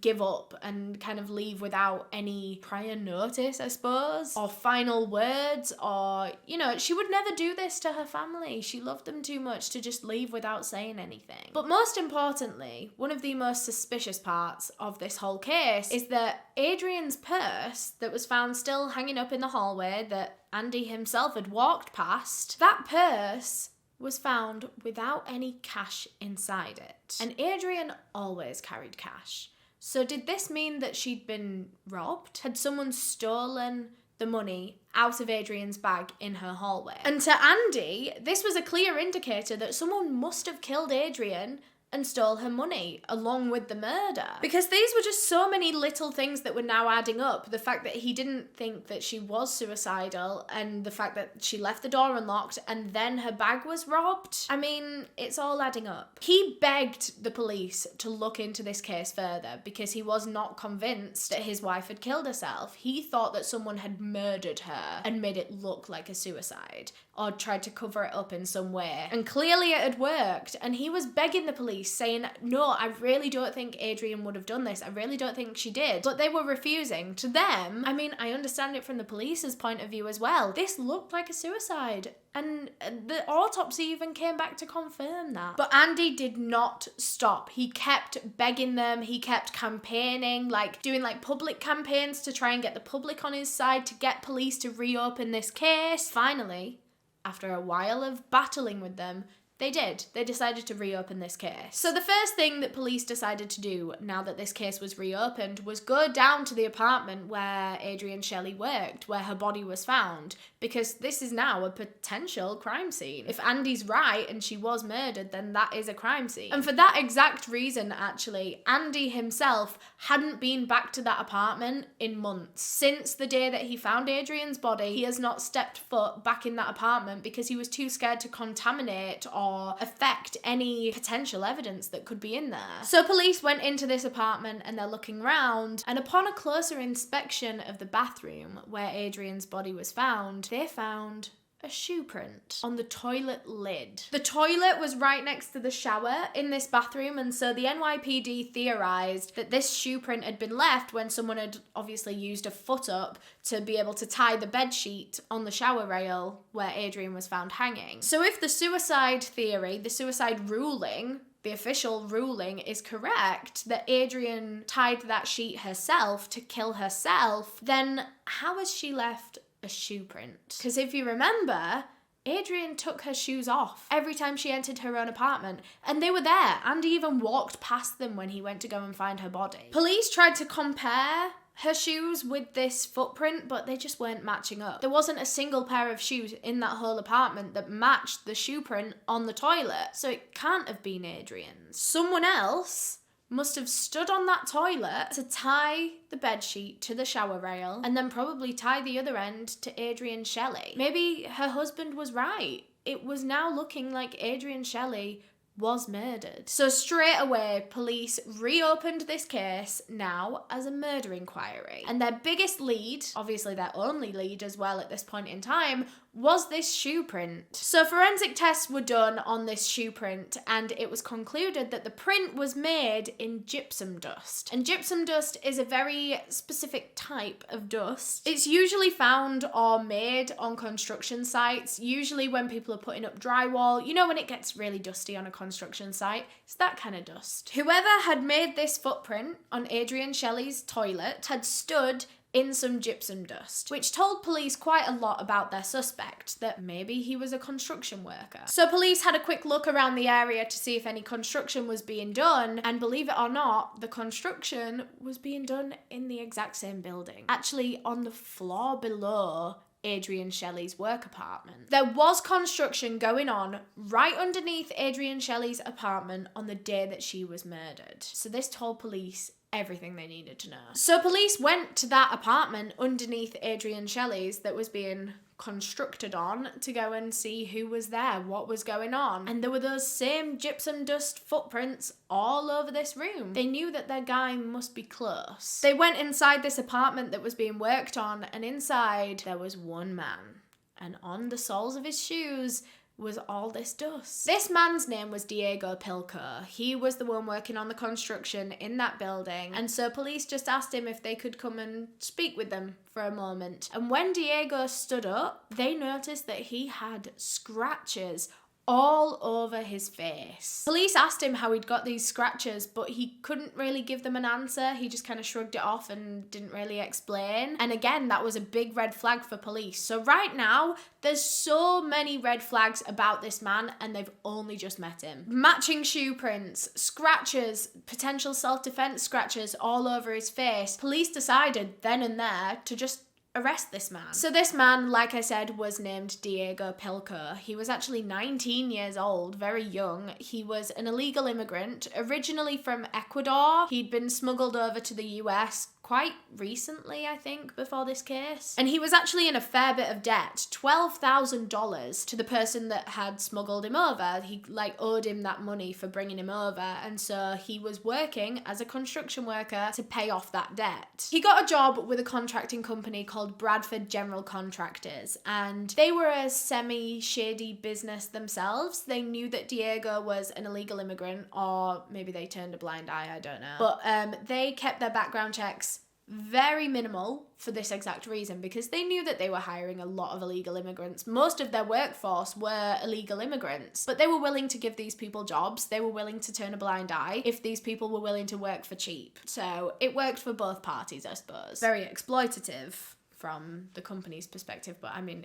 give up and kind of leave without any prior notice, I suppose, or final words, or, you know, she would never do this to her family. She loved them too much to just leave without saying anything. But most importantly, one of the most suspicious parts of this whole case is that Adrienne's purse that was found still hanging up in the hallway that Andy himself had walked past, that purse was found without any cash inside it. And Adrienne always carried cash. So did this mean that she'd been robbed? Had someone stolen the money out of Adrienne's bag in her hallway? And to Andy, this was a clear indicator that someone must have killed Adrienne and stole her money along with the murder. Because these were just so many little things that were now adding up. The fact that he didn't think that she was suicidal, and the fact that she left the door unlocked and then her bag was robbed. I mean, it's all adding up. He begged the police to look into this case further because he was not convinced that his wife had killed herself. He thought that someone had murdered her and made it look like a suicide, or tried to cover it up in some way. And clearly it had worked, and he was begging the police, saying, no, I really don't think Adrienne would have done this. I really don't think she did. But they were refusing. To them, I mean, I understand it from the police's point of view as well. This looked like a suicide. And the autopsy even came back to confirm that. But Andy did not stop. He kept begging them. He kept campaigning, doing public campaigns to try and get the public on his side, to get police to reopen this case. Finally, after a while of battling with them, they did. They decided to reopen this case. So the first thing that police decided to do now that this case was reopened was go down to the apartment where Adrienne Shelly worked, where her body was found, because this is now a potential crime scene. If Andy's right and she was murdered, then that is a crime scene. And for that exact reason, actually, Andy himself hadn't been back to that apartment in months. Since the day that he found Adrienne's body, he has not stepped foot back in that apartment because he was too scared to contaminate or affect any potential evidence that could be in there. So police went into this apartment and they're looking around, and upon a closer inspection of the bathroom where Adrienne's body was found, they found a shoe print on the toilet lid. The toilet was right next to the shower in this bathroom, and so the NYPD theorized that this shoe print had been left when someone had obviously used a foot up to be able to tie the bed sheet on the shower rail where Adrienne was found hanging. So if the suicide theory, the suicide ruling, the official ruling is correct, that Adrienne tied that sheet herself to kill herself, then how has she left a shoe print? Because if you remember, Adrienne took her shoes off every time she entered her own apartment, and they were there. Andy even walked past them when he went to go and find her body. Police tried to compare her shoes with this footprint, but they just weren't matching up. There wasn't a single pair of shoes in that whole apartment that matched the shoe print on the toilet, so it can't have been Adrienne's. Someone else must have stood on that toilet to tie the bedsheet to the shower rail and then probably tie the other end to Adrienne Shelly. Maybe her husband was right. It was now looking like Adrienne Shelly was murdered. So straight away, police reopened this case now as a murder inquiry. And their biggest lead, obviously their only lead as well at this point in time, was this shoe print. So forensic tests were done on this shoe print, and it was concluded that the print was made in gypsum dust. And gypsum dust is a very specific type of dust. It's usually found or made on construction sites, usually when people are putting up drywall. You know, when it gets really dusty on a construction site, it's that kind of dust. Whoever had made this footprint on Adrienne Shelly's toilet had stood in some gypsum dust, which told police quite a lot about their suspect, that maybe he was a construction worker. So police had a quick look around the area to see if any construction was being done, and believe it or not, the construction was being done in the exact same building. Actually, on the floor below Adrienne Shelly's work apartment. There was construction going on right underneath Adrienne Shelly's apartment on the day that she was murdered. So this told police everything they needed to know. So police went to that apartment underneath Adrienne Shelly's that was being constructed on to go and see who was there, what was going on. And there were those same gypsum dust footprints all over this room. They knew that their guy must be close. They went inside this apartment that was being worked on, and inside there was one man. And on the soles of his shoes was all this dust. This man's name was Diego Pilco. He was the one working on the construction in that building, and so police just asked him if they could come and speak with them for a moment. And when Diego stood up, they noticed that he had scratches all over his face. Police asked him how he'd got these scratches, but he couldn't really give them an answer. He just kind of shrugged it off and didn't really explain. And again, that was a big red flag for police. So right now, there's so many red flags about this man, and they've only just met him. Matching shoe prints, scratches, potential self-defense scratches all over his face. Police decided then and there to just arrest this man. So this man, like I said, was named Diego Pilco. He was actually 19 years old, very young. He was an illegal immigrant, originally from Ecuador. He'd been smuggled over to the US quite recently, I think, before this case. And he was actually in a fair bit of debt, $12,000 to the person that had smuggled him over. He owed him that money for bringing him over, and so he was working as a construction worker to pay off that debt. He got a job with a contracting company called Bradford General Contractors, and they were a semi-shady business themselves. They knew that Diego was an illegal immigrant, or maybe they turned a blind eye, I don't know. But they kept their background checks very minimal for this exact reason, because they knew that they were hiring a lot of illegal immigrants. Most of their workforce were illegal immigrants, but they were willing to give these people jobs. They were willing to turn a blind eye if these people were willing to work for cheap. So it worked for both parties, I suppose. Very exploitative from the company's perspective, but I mean,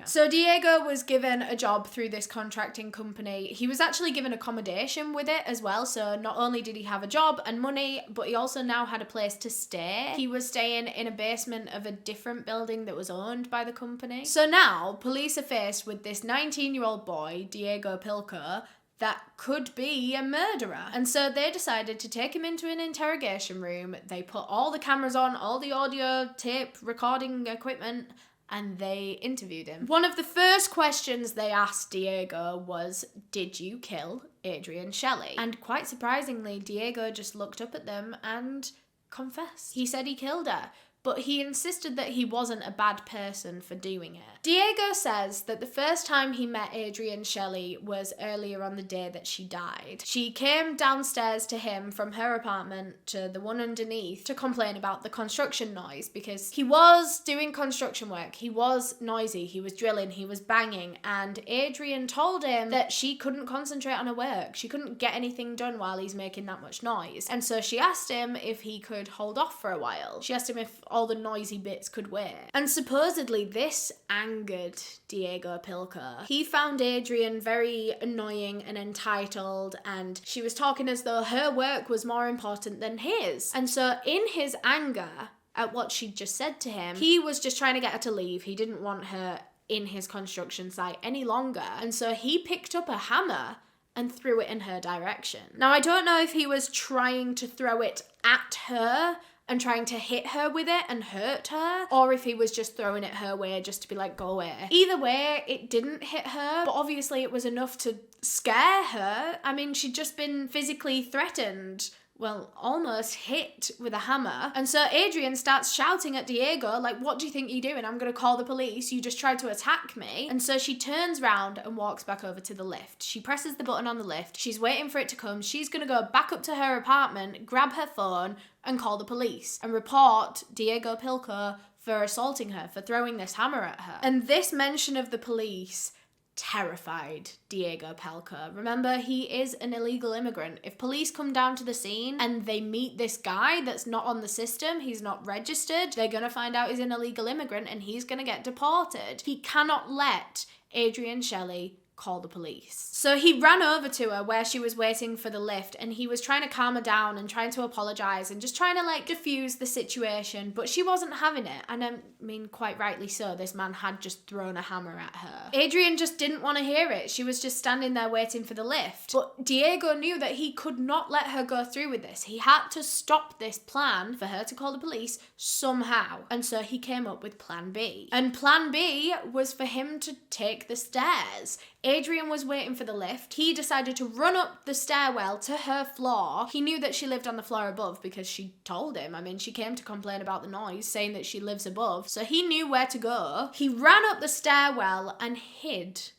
So Diego was given a job through this contracting company. He was actually given accommodation with it as well, so not only did he have a job and money, but he also now had a place to stay. He was staying in a basement of a different building that was owned by the company. So now, police are faced with this 19-year-old boy, Diego Pilco, that could be a murderer. And so they decided to take him into an interrogation room. They put all the cameras on, all the audio, tape, recording equipment, and they interviewed him. One of the first questions they asked Diego was, "Did you kill Adrienne Shelly?" And quite surprisingly, Diego just looked up at them and confessed. He said he killed her, but he insisted that he wasn't a bad person for doing it. Diego says that the first time he met Adrienne Shelly was earlier on the day that she died. She came downstairs to him from her apartment to the one underneath to complain about the construction noise, because he was doing construction work. He was noisy, he was drilling, he was banging, and Adrienne told him that she couldn't concentrate on her work. She couldn't get anything done while he's making that much noise. And so she asked him if he could hold off for a while. She asked him if all the noisy bits could wait. And supposedly this angered Diego Pilco. He found Adrienne very annoying and entitled, and she was talking as though her work was more important than his. And so in his anger at what she'd just said to him, he was just trying to get her to leave. He didn't want her in his construction site any longer. And so he picked up a hammer and threw it in her direction. Now, I don't know if he was trying to throw it at her and trying to hit her with it and hurt her, or if he was just throwing it her way just to be like, go away. Either way, it didn't hit her, but obviously it was enough to scare her. I mean, she'd just been physically threatened. Well, almost hit with a hammer. And so Adrienne starts shouting at Diego, like, "What do you think you're doing? I'm gonna call the police. You just tried to attack me." And so she turns round and walks back over to the lift. She presses the button on the lift. She's waiting for it to come. She's gonna go back up to her apartment, grab her phone, and call the police and report Diego Pilco for assaulting her, for throwing this hammer at her. And this mention of the police terrified Diego Pilco. Remember, he is an illegal immigrant. If police come down to the scene and they meet this guy that's not on the system, he's not registered, they're gonna find out he's an illegal immigrant and he's gonna get deported. He cannot let Adrienne Shelly call the police. So he ran over to her where she was waiting for the lift, and he was trying to calm her down and trying to apologize and just trying to diffuse the situation, but she wasn't having it. And I mean, quite rightly so. This man had just thrown a hammer at her. Adrienne just didn't want to hear it. She was just standing there waiting for the lift. But Diego knew that he could not let her go through with this. He had to stop this plan for her to call the police somehow. And so he came up with plan B. And plan B was for him to take the stairs. Adrienne was waiting for the lift. He decided to run up the stairwell to her floor. He knew that she lived on the floor above because she told him. I mean, she came to complain about the noise, saying that she lives above. So he knew where to go. He ran up the stairwell and hid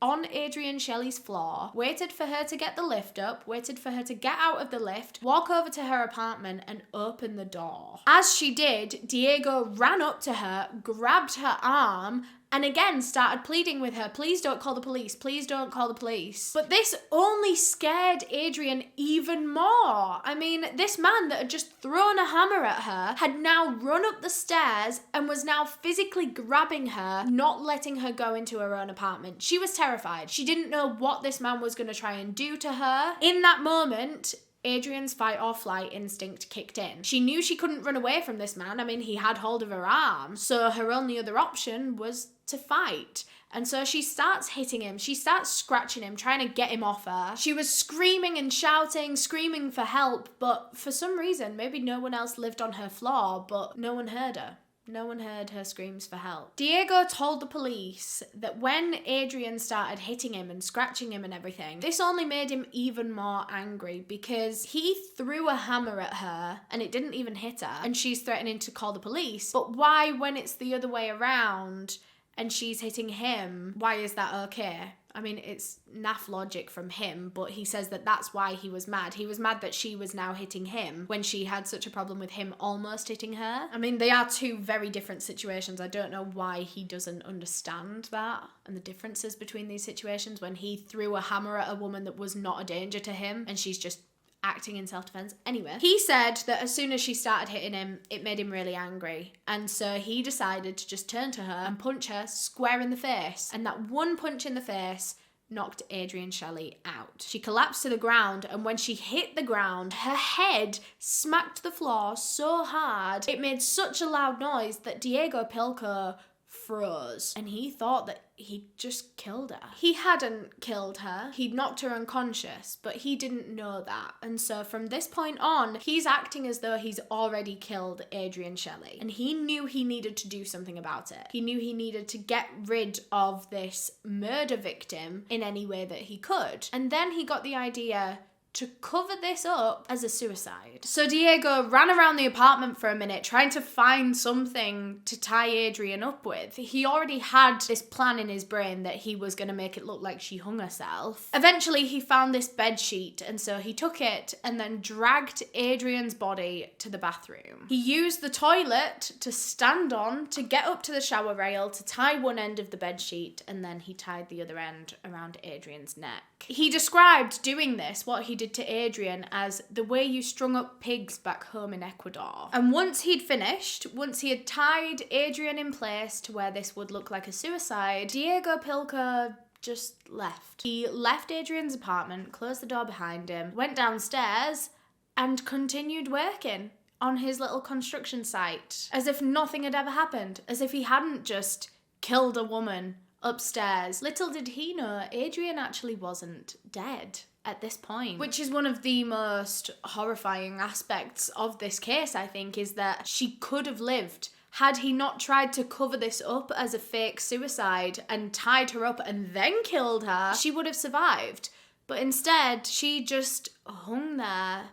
on Adrienne Shelly's floor, waited for her to get the lift up, waited for her to get out of the lift, walk over to her apartment and open the door. As she did, Diego ran up to her, grabbed her arm, and again started pleading with her, "Please don't call the police, please don't call the police." But this only scared Adrienne even more. I mean, this man that had just thrown a hammer at her had now run up the stairs and was now physically grabbing her, not letting her go into her own apartment. She was terrified. She didn't know what this man was going to try and do to her. In that moment, Adrienne's fight or flight instinct kicked in. She knew she couldn't run away from this man. I mean, he had hold of her arm. So her only other option was to fight. And so she starts hitting him. She starts scratching him, trying to get him off her. She was screaming and shouting, screaming for help. But for some reason, maybe no one else lived on her floor, but no one heard her. No one heard her screams for help. Diego told the police that when Adrienne started hitting him and scratching him and everything, this only made him even more angry because he threw a hammer at her and it didn't even hit her, and she's threatening to call the police. But why, when it's the other way around and she's hitting him, why is that okay? I mean, it's naff logic from him, but he says that that's why he was mad. He was mad that she was now hitting him when she had such a problem with him almost hitting her. I mean, they are two very different situations. I don't know why he doesn't understand that and the differences between these situations when he threw a hammer at a woman that was not a danger to him and she's just acting in self-defense. Anyway, he said that as soon as she started hitting him, it made him really angry. And so he decided to just turn to her and punch her square in the face. And that one punch in the face knocked Adrienne Shelly out. She collapsed to the ground, and when she hit the ground, her head smacked the floor so hard, it made such a loud noise that Diego Pilco froze, and he thought that he'd just killed her. He hadn't killed her. He'd knocked her unconscious, but he didn't know that. And so from this point on, he's acting as though he's already killed Adrienne Shelly. And he knew he needed to do something about it. He knew he needed to get rid of this murder victim in any way that he could. And then he got the idea to cover this up as a suicide. So Diego ran around the apartment for a minute trying to find something to tie Adrienne up with. He already had this plan in his brain that he was going to make it look like she hung herself. Eventually he found this bed sheet, and so he took it and then dragged Adrienne's body to the bathroom. He used the toilet to stand on to get up to the shower rail to tie one end of the bed sheet, and then he tied the other end around Adrienne's neck. He described doing this, what he did to Adrienne, as the way you strung up pigs back home in Ecuador. And once he had tied Adrienne in place to where this would look like a suicide, Diego Pilco just left. He left Adrienne's apartment, closed the door behind him, went downstairs, and continued working on his little construction site, as if nothing had ever happened, as if he hadn't just killed a woman upstairs. Little did he know, Adrienne actually wasn't dead at this point, which is one of the most horrifying aspects of this case, I think, is that she could have lived. Had he not tried to cover this up as a fake suicide and tied her up and then killed her, she would have survived. But instead, she just hung there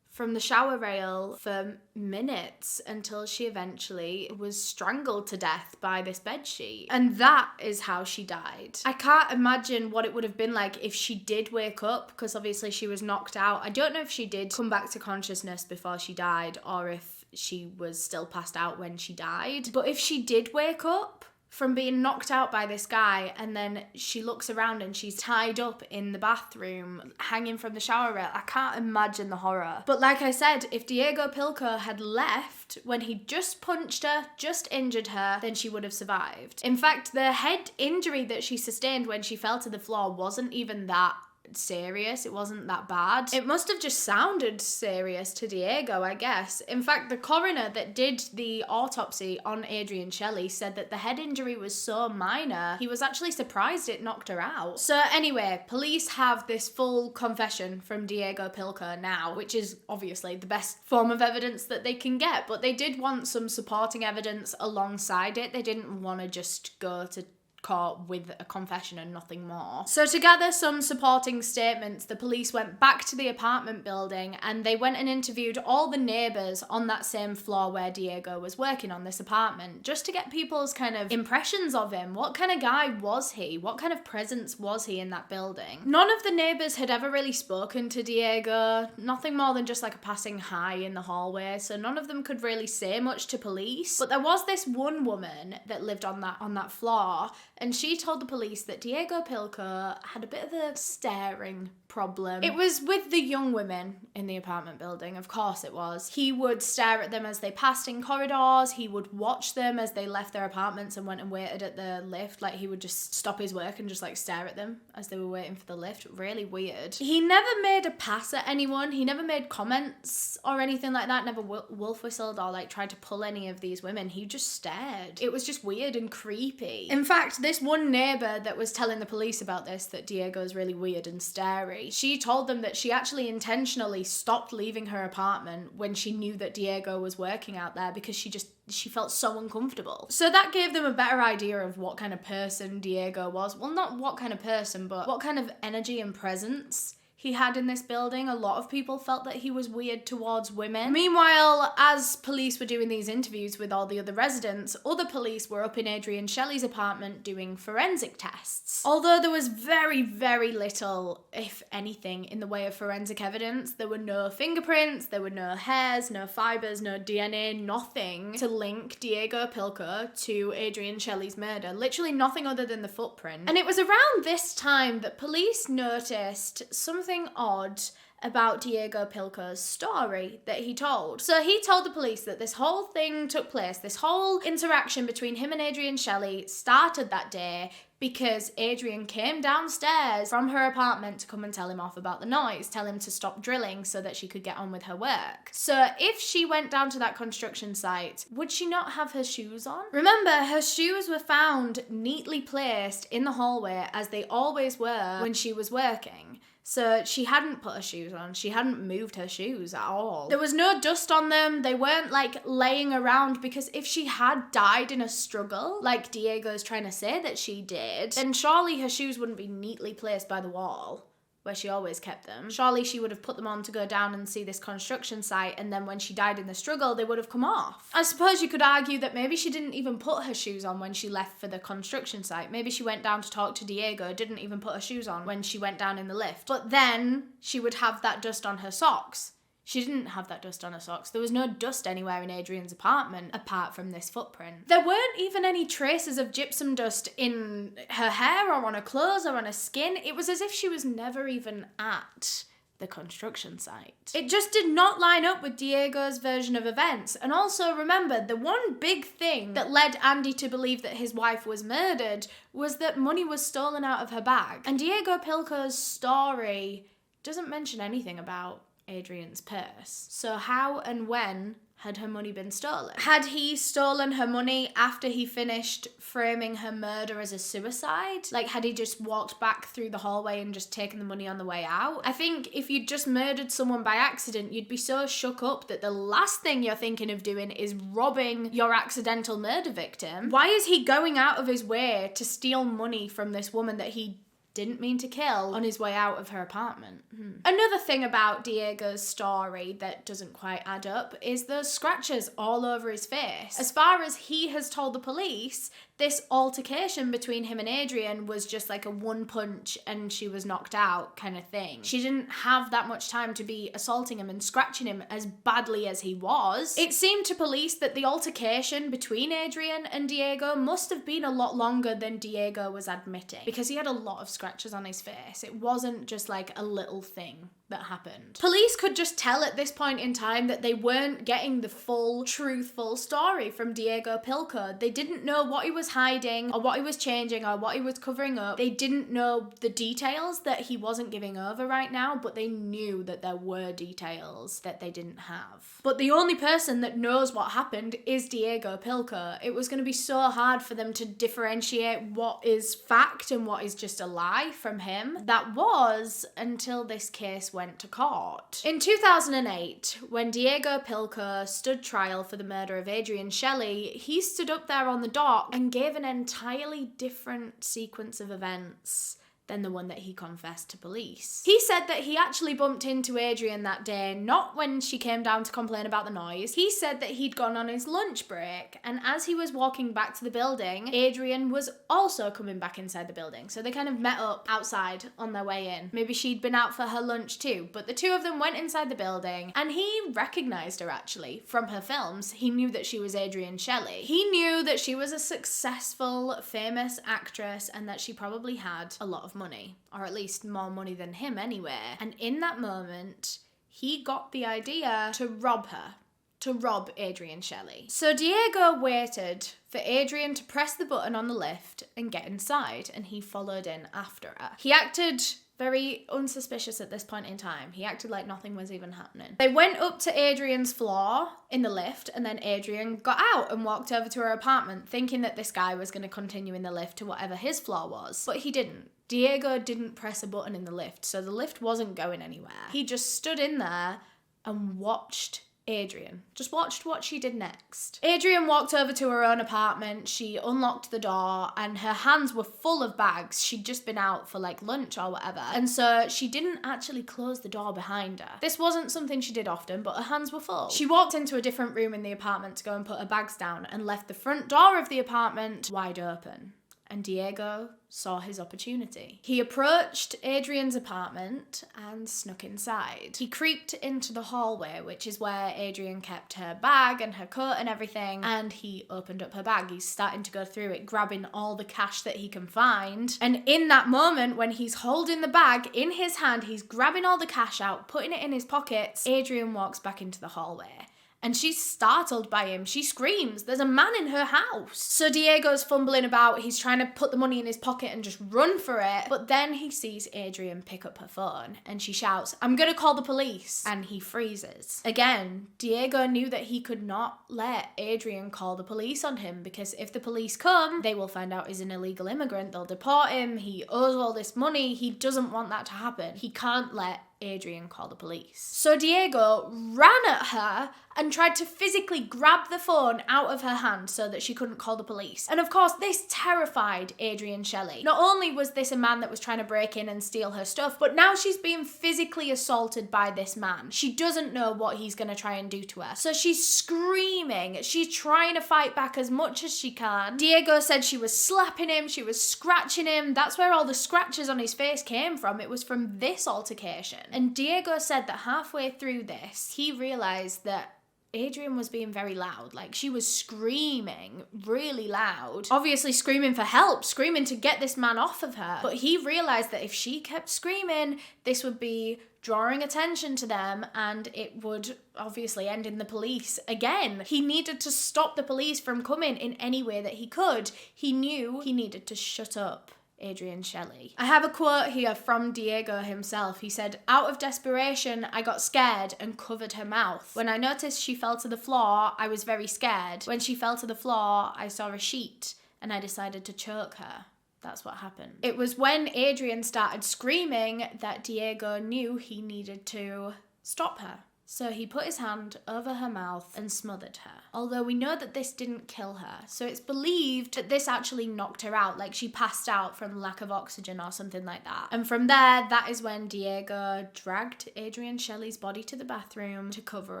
from the shower rail for minutes until she eventually was strangled to death by this bedsheet. And that is how she died. I can't imagine what it would have been like if she did wake up, because obviously she was knocked out. I don't know if she did come back to consciousness before she died or if she was still passed out when she died. But if she did wake up from being knocked out by this guy, and then she looks around and she's tied up in the bathroom, hanging from the shower rail, I can't imagine the horror. But like I said, if Diego Pilco had left when he just punched her, just injured her, then she would have survived. In fact, the head injury that she sustained when she fell to the floor wasn't even that serious. It wasn't that bad. It must have just sounded serious to Diego, I guess. In fact, the coroner that did the autopsy on Adrienne Shelly said that the head injury was so minor, he was actually surprised it knocked her out. So anyway, police have this full confession from Diego Pilco now, which is obviously the best form of evidence that they can get, but they did want some supporting evidence alongside it. They didn't want to just go to court with a confession and nothing more. So to gather some supporting statements, the police went back to the apartment building and they went and interviewed all the neighbours on that same floor where Diego was working on this apartment, just to get people's kind of impressions of him. What kind of guy was he? What kind of presence was he in that building? None of the neighbours had ever really spoken to Diego, nothing more than just like a passing hi in the hallway, so none of them could really say much to police. But there was this one woman that lived on that floor, and she told the police that Diego Pilco had a bit of a staring problem. It was with the young women in the apartment building, of course it was. He would stare at them as they passed in corridors, he would watch them as they left their apartments and went and waited at the lift. Like, he would just stop his work and just like stare at them as they were waiting for the lift. Really weird. He never made a pass at anyone, he never made comments or anything like that, never wolf whistled or like tried to pull any of these women. He just stared. It was just weird and creepy. In fact, this one neighbour that was telling the police about this, that Diego's really weird and starey, she told them that she actually intentionally stopped leaving her apartment when she knew that Diego was working out there because she felt so uncomfortable. So that gave them a better idea of what kind of person Diego was. Well, not what kind of person, but what kind of energy and presence he had in this building. A lot of people felt that he was weird towards women. Meanwhile, as police were doing these interviews with all the other residents, other police were up in Adrienne Shelly's apartment doing forensic tests. Although there was very, very little, if anything, in the way of forensic evidence. There were no fingerprints, there were no hairs, no fibers, no DNA, nothing to link Diego Pilco to Adrienne Shelly's murder. Literally nothing other than the footprint. And it was around this time that police noticed something odd about Diego Pilco's story that he told. So he told the police that this whole thing took place, this whole interaction between him and Adrienne Shelly started that day because Adrienne came downstairs from her apartment to come and tell him off about the noise, tell him to stop drilling so that she could get on with her work. So if she went down to that construction site, would she not have her shoes on? Remember, her shoes were found neatly placed in the hallway as they always were when she was working. So she hadn't put her shoes on. She hadn't moved her shoes at all. There was no dust on them. They weren't like laying around, because if she had died in a struggle, like Diego's trying to say that she did, then surely her shoes wouldn't be neatly placed by the wall where she always kept them. Surely she would have put them on to go down and see this construction site, and then when she died in the struggle, they would have come off. I suppose you could argue that maybe she didn't even put her shoes on when she left for the construction site. Maybe she went down to talk to Diego, didn't even put her shoes on when she went down in the lift. But then she would have that dust on her socks. She didn't have that dust on her socks. There was no dust anywhere in Adrienne's apartment apart from this footprint. There weren't even any traces of gypsum dust in her hair or on her clothes or on her skin. It was as if she was never even at the construction site. It just did not line up with Diego's version of events. And also remember, the one big thing that led Andy to believe that his wife was murdered was that money was stolen out of her bag. And Diego Pilco's story doesn't mention anything about Adrienne's purse. So how and when had her money been stolen? Had he stolen her money after he finished framing her murder as a suicide? Like, had he just walked back through the hallway and just taken the money on the way out? I think if you'd just murdered someone by accident, you'd be so shook up that the last thing you're thinking of doing is robbing your accidental murder victim. Why is he going out of his way to steal money from this woman that he didn't mean to kill on his way out of her apartment? Another thing about Diego's story that doesn't quite add up is those scratches all over his face. As far as he has told the police, this altercation between him and Adrienne was just like a one punch and she was knocked out kind of thing. She didn't have that much time to be assaulting him and scratching him as badly as he was. It seemed to police that the altercation between Adrienne and Diego must have been a lot longer than Diego was admitting, because he had a lot of scratches on his face. It wasn't just like a little thing that happened. Police could just tell at this point in time that they weren't getting the full, truthful story from Diego Pilco. They didn't know what he was hiding or what he was changing or what he was covering up. They didn't know the details that he wasn't giving over right now, but they knew that there were details that they didn't have. But the only person that knows what happened is Diego Pilco. It was going to be so hard for them to differentiate what is fact and what is just a lie from him. That was until this case went to court. In 2008, when Diego Pilco stood trial for the murder of Adrienne Shelly, he stood up there on the dock and gave an entirely different sequence of events than the one that he confessed to police. He said that he actually bumped into Adrienne that day, not when she came down to complain about the noise. He said that he'd gone on his lunch break, and as he was walking back to the building, Adrienne was also coming back inside the building. So they kind of met up outside on their way in. Maybe she'd been out for her lunch too, but the two of them went inside the building, and he recognized her actually from her films. He knew that she was Adrienne Shelly. He knew that she was a successful, famous actress and that she probably had a lot of money, or at least more money than him anyway. And in that moment, he got the idea to rob her, to rob Adrienne Shelly. So Diego waited for Adrienne to press the button on the lift and get inside, and he followed in after her. He acted very unsuspicious at this point in time. He acted like nothing was even happening. They went up to Adrienne's floor in the lift, and then Adrienne got out and walked over to her apartment, thinking that this guy was going to continue in the lift to whatever his floor was. But he didn't. Diego didn't press a button in the lift, so the lift wasn't going anywhere. He just stood in there and watched Adrienne. Just watched what she did next. Adrienne walked over to her own apartment, she unlocked the door, and her hands were full of bags. She'd just been out for like lunch or whatever, and so she didn't actually close the door behind her. This wasn't something she did often, but her hands were full. She walked into a different room in the apartment to go and put her bags down, and left the front door of the apartment wide open. And Diego saw his opportunity. He approached Adrienne's apartment and snuck inside. He creeped into the hallway, which is where Adrienne kept her bag and her coat and everything, and he opened up her bag. He's starting to go through it, grabbing all the cash that he can find. And in that moment, when he's holding the bag in his hand, he's grabbing all the cash out, putting it in his pockets, Adrienne walks back into the hallway. And she's startled by him. She screams, there's a man in her house. So Diego's fumbling about. He's trying to put the money in his pocket and just run for it. But then he sees Adrienne pick up her phone and she shouts, I'm gonna call the police. And he freezes. Again, Diego knew that he could not let Adrienne call the police on him, because if the police come, they will find out he's an illegal immigrant. They'll deport him. He owes all this money. He doesn't want that to happen. He can't let Adrienne call the police. So Diego ran at her and tried to physically grab the phone out of her hand so that she couldn't call the police. And of course, this terrified Adrienne Shelly. Not only was this a man that was trying to break in and steal her stuff, but now she's being physically assaulted by this man. She doesn't know what he's gonna try and do to her. So she's screaming. She's trying to fight back as much as she can. Diego said she was slapping him, she was scratching him. That's where all the scratches on his face came from. It was from this altercation. And Diego said that halfway through this, he realized that Adrienne was being very loud. Like, she was screaming really loud. Obviously screaming for help, screaming to get this man off of her. But he realized that if she kept screaming, this would be drawing attention to them, and it would obviously end in the police again. He needed to stop the police from coming in any way that he could. He knew he needed to shut up Adrienne Shelly. I have a quote here from Diego himself. He said, out of desperation, I got scared and covered her mouth. When I noticed she fell to the floor, I was very scared. When she fell to the floor, I saw a sheet and I decided to choke her. That's what happened. It was when Adrienne started screaming that Diego knew he needed to stop her. So he put his hand over her mouth and smothered her. Although we know that this didn't kill her. So it's believed that this actually knocked her out, like she passed out from lack of oxygen or something like that. And from there, that is when Diego dragged Adrienne Shelly's body to the bathroom to cover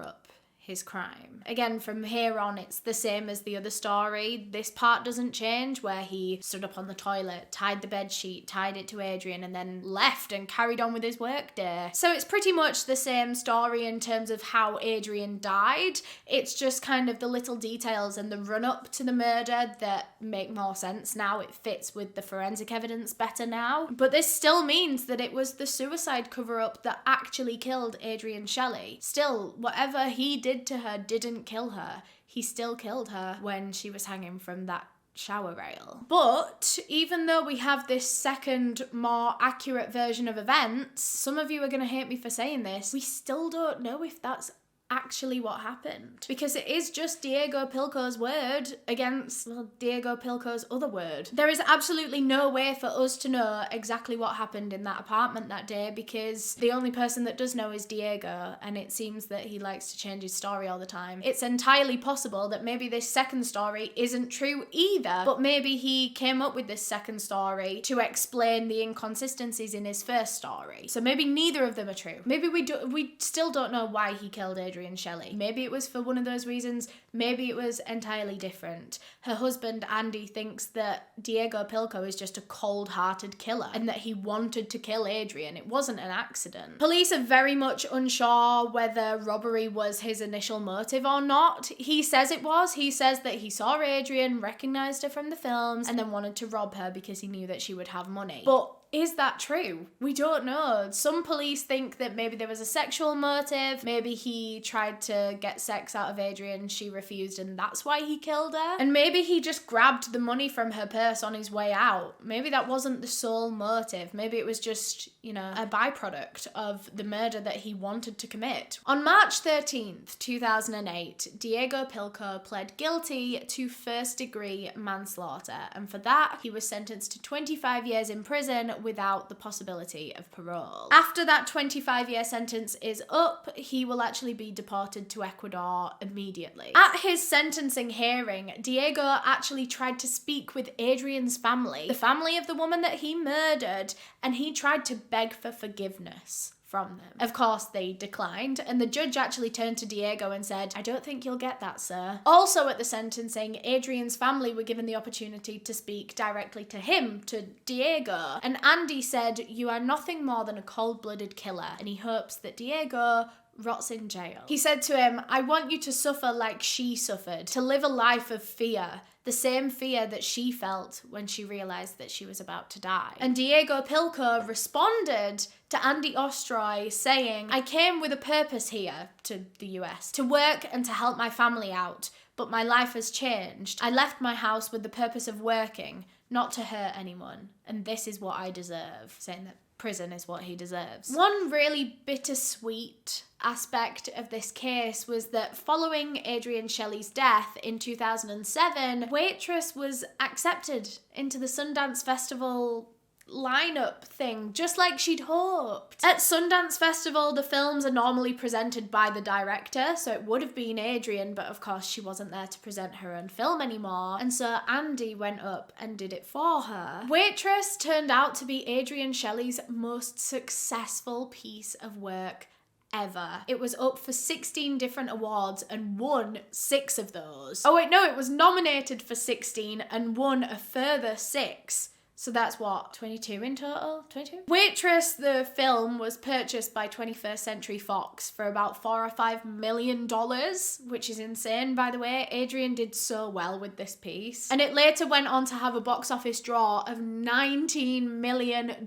up his crime. Again, from here on, it's the same as the other story. This part doesn't change, where he stood up on the toilet, tied the bed sheet, tied it to Adrienne, and then left and carried on with his work day. So it's pretty much the same story in terms of how Adrienne died. It's just kind of the little details and the run-up to the murder that make more sense now. It fits with the forensic evidence better now. But this still means that it was the suicide cover-up that actually killed Adrienne Shelly. Still, whatever he did to her didn't kill her. He still killed her when she was hanging from that shower rail. But even though we have this second, more accurate version of events, some of you are going to hate me for saying this, we still don't know if that's actually what happened? Because it is just Diego Pilco's word against, well, Diego Pilco's other word. There is absolutely no way for us to know exactly what happened in that apartment that day, because the only person that does know is Diego, and it seems that he likes to change his story all the time. It's entirely possible that maybe this second story isn't true either, but maybe he came up with this second story to explain the inconsistencies in his first story. So maybe neither of them are true. Maybe we still don't know why he killed Adrienne Shelly. Maybe it was for one of those reasons. Maybe it was entirely different. Her husband, Andy, thinks that Diego Pilco is just a cold-hearted killer and that he wanted to kill Adrienne. It wasn't an accident. Police are very much unsure whether robbery was his initial motive or not. He says it was. He says that he saw Adrienne, recognized her from the films, and then wanted to rob her because he knew that she would have money. But is that true? We don't know. Some police think that maybe there was a sexual motive. Maybe he tried to get sex out of Adrienne, she refused, and that's why he killed her. And maybe he just grabbed the money from her purse on his way out. Maybe that wasn't the sole motive. Maybe it was just, a byproduct of the murder that he wanted to commit. On March 13th, 2008, Diego Pilco pled guilty to first-degree manslaughter, and for that, he was sentenced to 25 years in prison without the possibility of parole. After that 25-year sentence is up, he will actually be deported to Ecuador immediately. At his sentencing hearing, Diego actually tried to speak with Adrienne's family, the family of the woman that he murdered, and he tried to beg for forgiveness from them. Of course, they declined, and the judge actually turned to Diego and said, "I don't think you'll get that, sir." Also at the sentencing, Adrienne's family were given the opportunity to speak directly to him, to Diego, and Andy said, "You are nothing more than a cold-blooded killer," and he hopes that Diego rots in jail. He said to him, "I want you to suffer like she suffered, to live a life of fear, the same fear that she felt when she realized that she was about to die." And Diego Pilco responded to Andy Ostroy saying, "I came with a purpose here," to the US, "to work and to help my family out, but my life has changed. I left my house with the purpose of working, not to hurt anyone, and this is what I deserve," saying that prison is what he deserves. One really bittersweet aspect of this case was that following Adrienne Shelly's death in 2007, Waitress was accepted into the Sundance Festival lineup thing, just like she'd hoped. At Sundance Festival, the films are normally presented by the director, so it would have been Adrienne, but of course she wasn't there to present her own film anymore, and so Andy went up and did it for her. Waitress turned out to be Adrienne Shelly's most successful piece of work ever. It was up for 16 different awards and won 6 of those. Oh wait, no, it was nominated for 16 and won a further 6. So that's what, 22 in total? 22? Waitress, the film, was purchased by 21st Century Fox for about $4 or $5 million, which is insane, by the way. Adrienne did so well with this piece. And it later went on to have a box office draw of $19 million.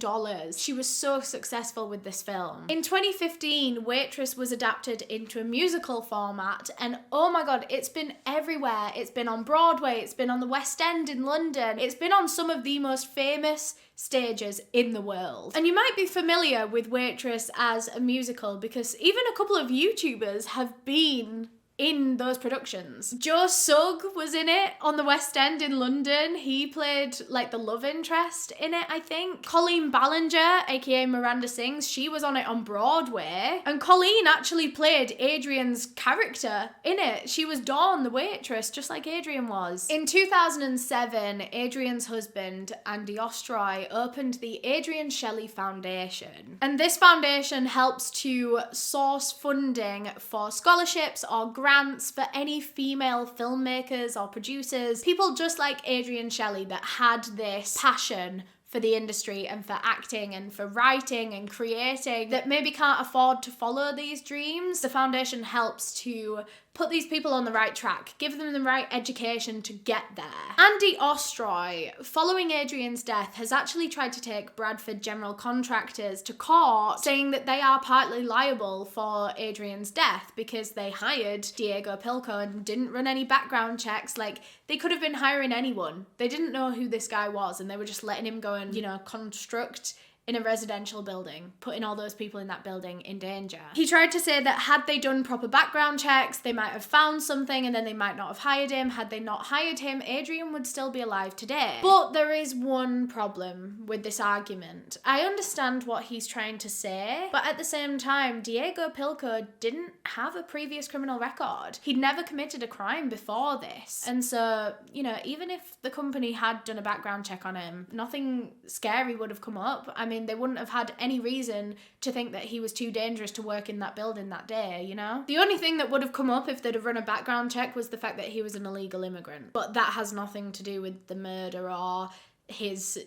She was so successful with this film. In 2015, Waitress was adapted into a musical format, and oh my god, it's been everywhere. It's been on Broadway, it's been on the West End in London, it's been on some of the most famous stages in the world. And you might be familiar with Waitress as a musical because even a couple of YouTubers have been in those productions. Joe Sugg was in it on the West End in London. He played like the love interest in it, I think. Colleen Ballinger, aka Miranda Sings, she was on it on Broadway. And Colleen actually played Adrienne's character in it. She was Dawn, the waitress, just like Adrienne was. In 2007, Adrienne's husband, Andy Ostroy, opened the Adrienne Shelly Foundation. And this foundation helps to source funding for scholarships or grants for any female filmmakers or producers, people just like Adrienne Shelly that had this passion for the industry and for acting and for writing and creating that maybe can't afford to follow these dreams. The foundation helps to put these people on the right track, give them the right education to get there. Andy Ostroy, following Adrienne's death, has actually tried to take Bradford General Contractors to court, saying that they are partly liable for Adrienne's death because they hired Diego Pilco and didn't run any background checks. Like, they could have been hiring anyone. They didn't know who this guy was and they were just letting him go and, construct in a residential building, putting all those people in that building in danger. He tried to say that had they done proper background checks, they might have found something and then they might not have hired him. Had they not hired him, Adrienne would still be alive today. But there is one problem with this argument. I understand what he's trying to say, but at the same time, Diego Pilco didn't have a previous criminal record. He'd never committed a crime before this. And so, you know, even if the company had done a background check on him, nothing scary would have come up. I mean, they wouldn't have had any reason to think that he was too dangerous to work in that building that day, you know? The only thing that would have come up if they'd have run a background check was the fact that he was an illegal immigrant. But that has nothing to do with the murder or his,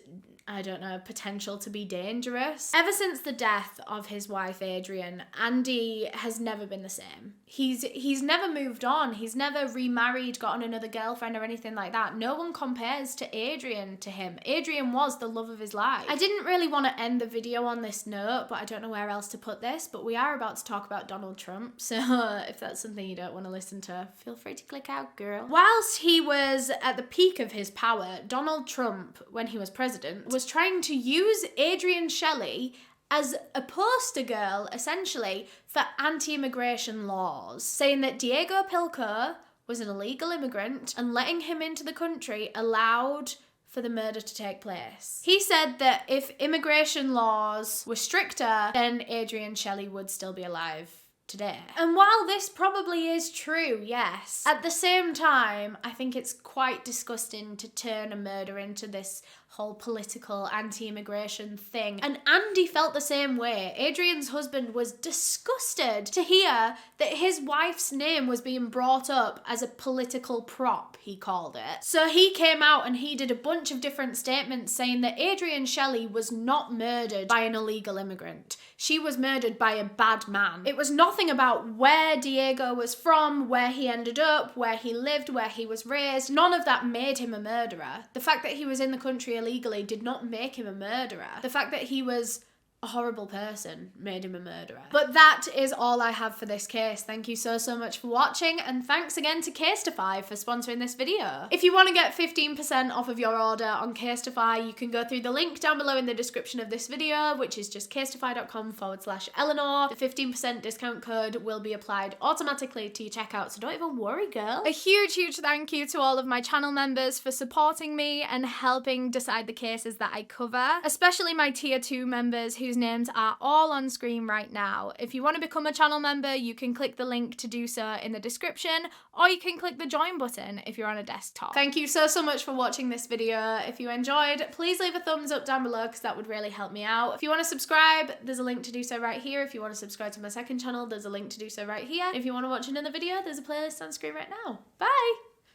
I don't know, potential to be dangerous. Ever since the death of his wife Adrienne, Andy has never been the same. He's never moved on. He's never remarried, gotten another girlfriend or anything like that. No one compares to Adrienne to him. Adrienne was the love of his life. I didn't really want to end the video on this note, but I don't know where else to put this, but we are about to talk about Donald Trump, so if that's something you don't want to listen to, feel free to click out, girl. Whilst he was at the peak of his power, Donald Trump, when he was president, was trying to use Adrienne Shelly as a poster girl, essentially, for anti-immigration laws, saying that Diego Pilco was an illegal immigrant and letting him into the country allowed for the murder to take place. He said that if immigration laws were stricter, then Adrienne Shelly would still be alive today. And while this probably is true, yes, at the same time, I think it's quite disgusting to turn a murder into this whole political anti-immigration thing. And Andy felt the same way. Adrienne's husband was disgusted to hear that his wife's name was being brought up as a political prop, he called it. So he came out and he did a bunch of different statements saying that Adrienne Shelly was not murdered by an illegal immigrant. She was murdered by a bad man. It was nothing about where Diego was from, where he ended up, where he lived, where he was raised. None of that made him a murderer. The fact that he was in the country illegally did not make him a murderer. The fact that he was a horrible person made him a murderer. But that is all I have for this case. Thank you so much for watching, and thanks again to Casetify for sponsoring this video. If you want to get 15% off of your order on Casetify, you can go through the link down below in the description of this video, which is just casetify.com/Eleanor. The 15% discount code will be applied automatically to your checkout, so don't even worry, girl. A huge thank you to all of my channel members for supporting me and helping decide the cases that I cover, especially my tier 2 members whose names are all on screen right now. If you want to become a channel member, you can click the link to do so in the description, or you can click the join button if you're on a desktop. Thank you so much for watching this video. If you enjoyed, please leave a thumbs up down below because that would really help me out. If you want to subscribe, there's a link to do so right here. If you want to subscribe to my second channel, there's a link to do so right here. If you want to watch another video, there's a playlist on screen right now. Bye!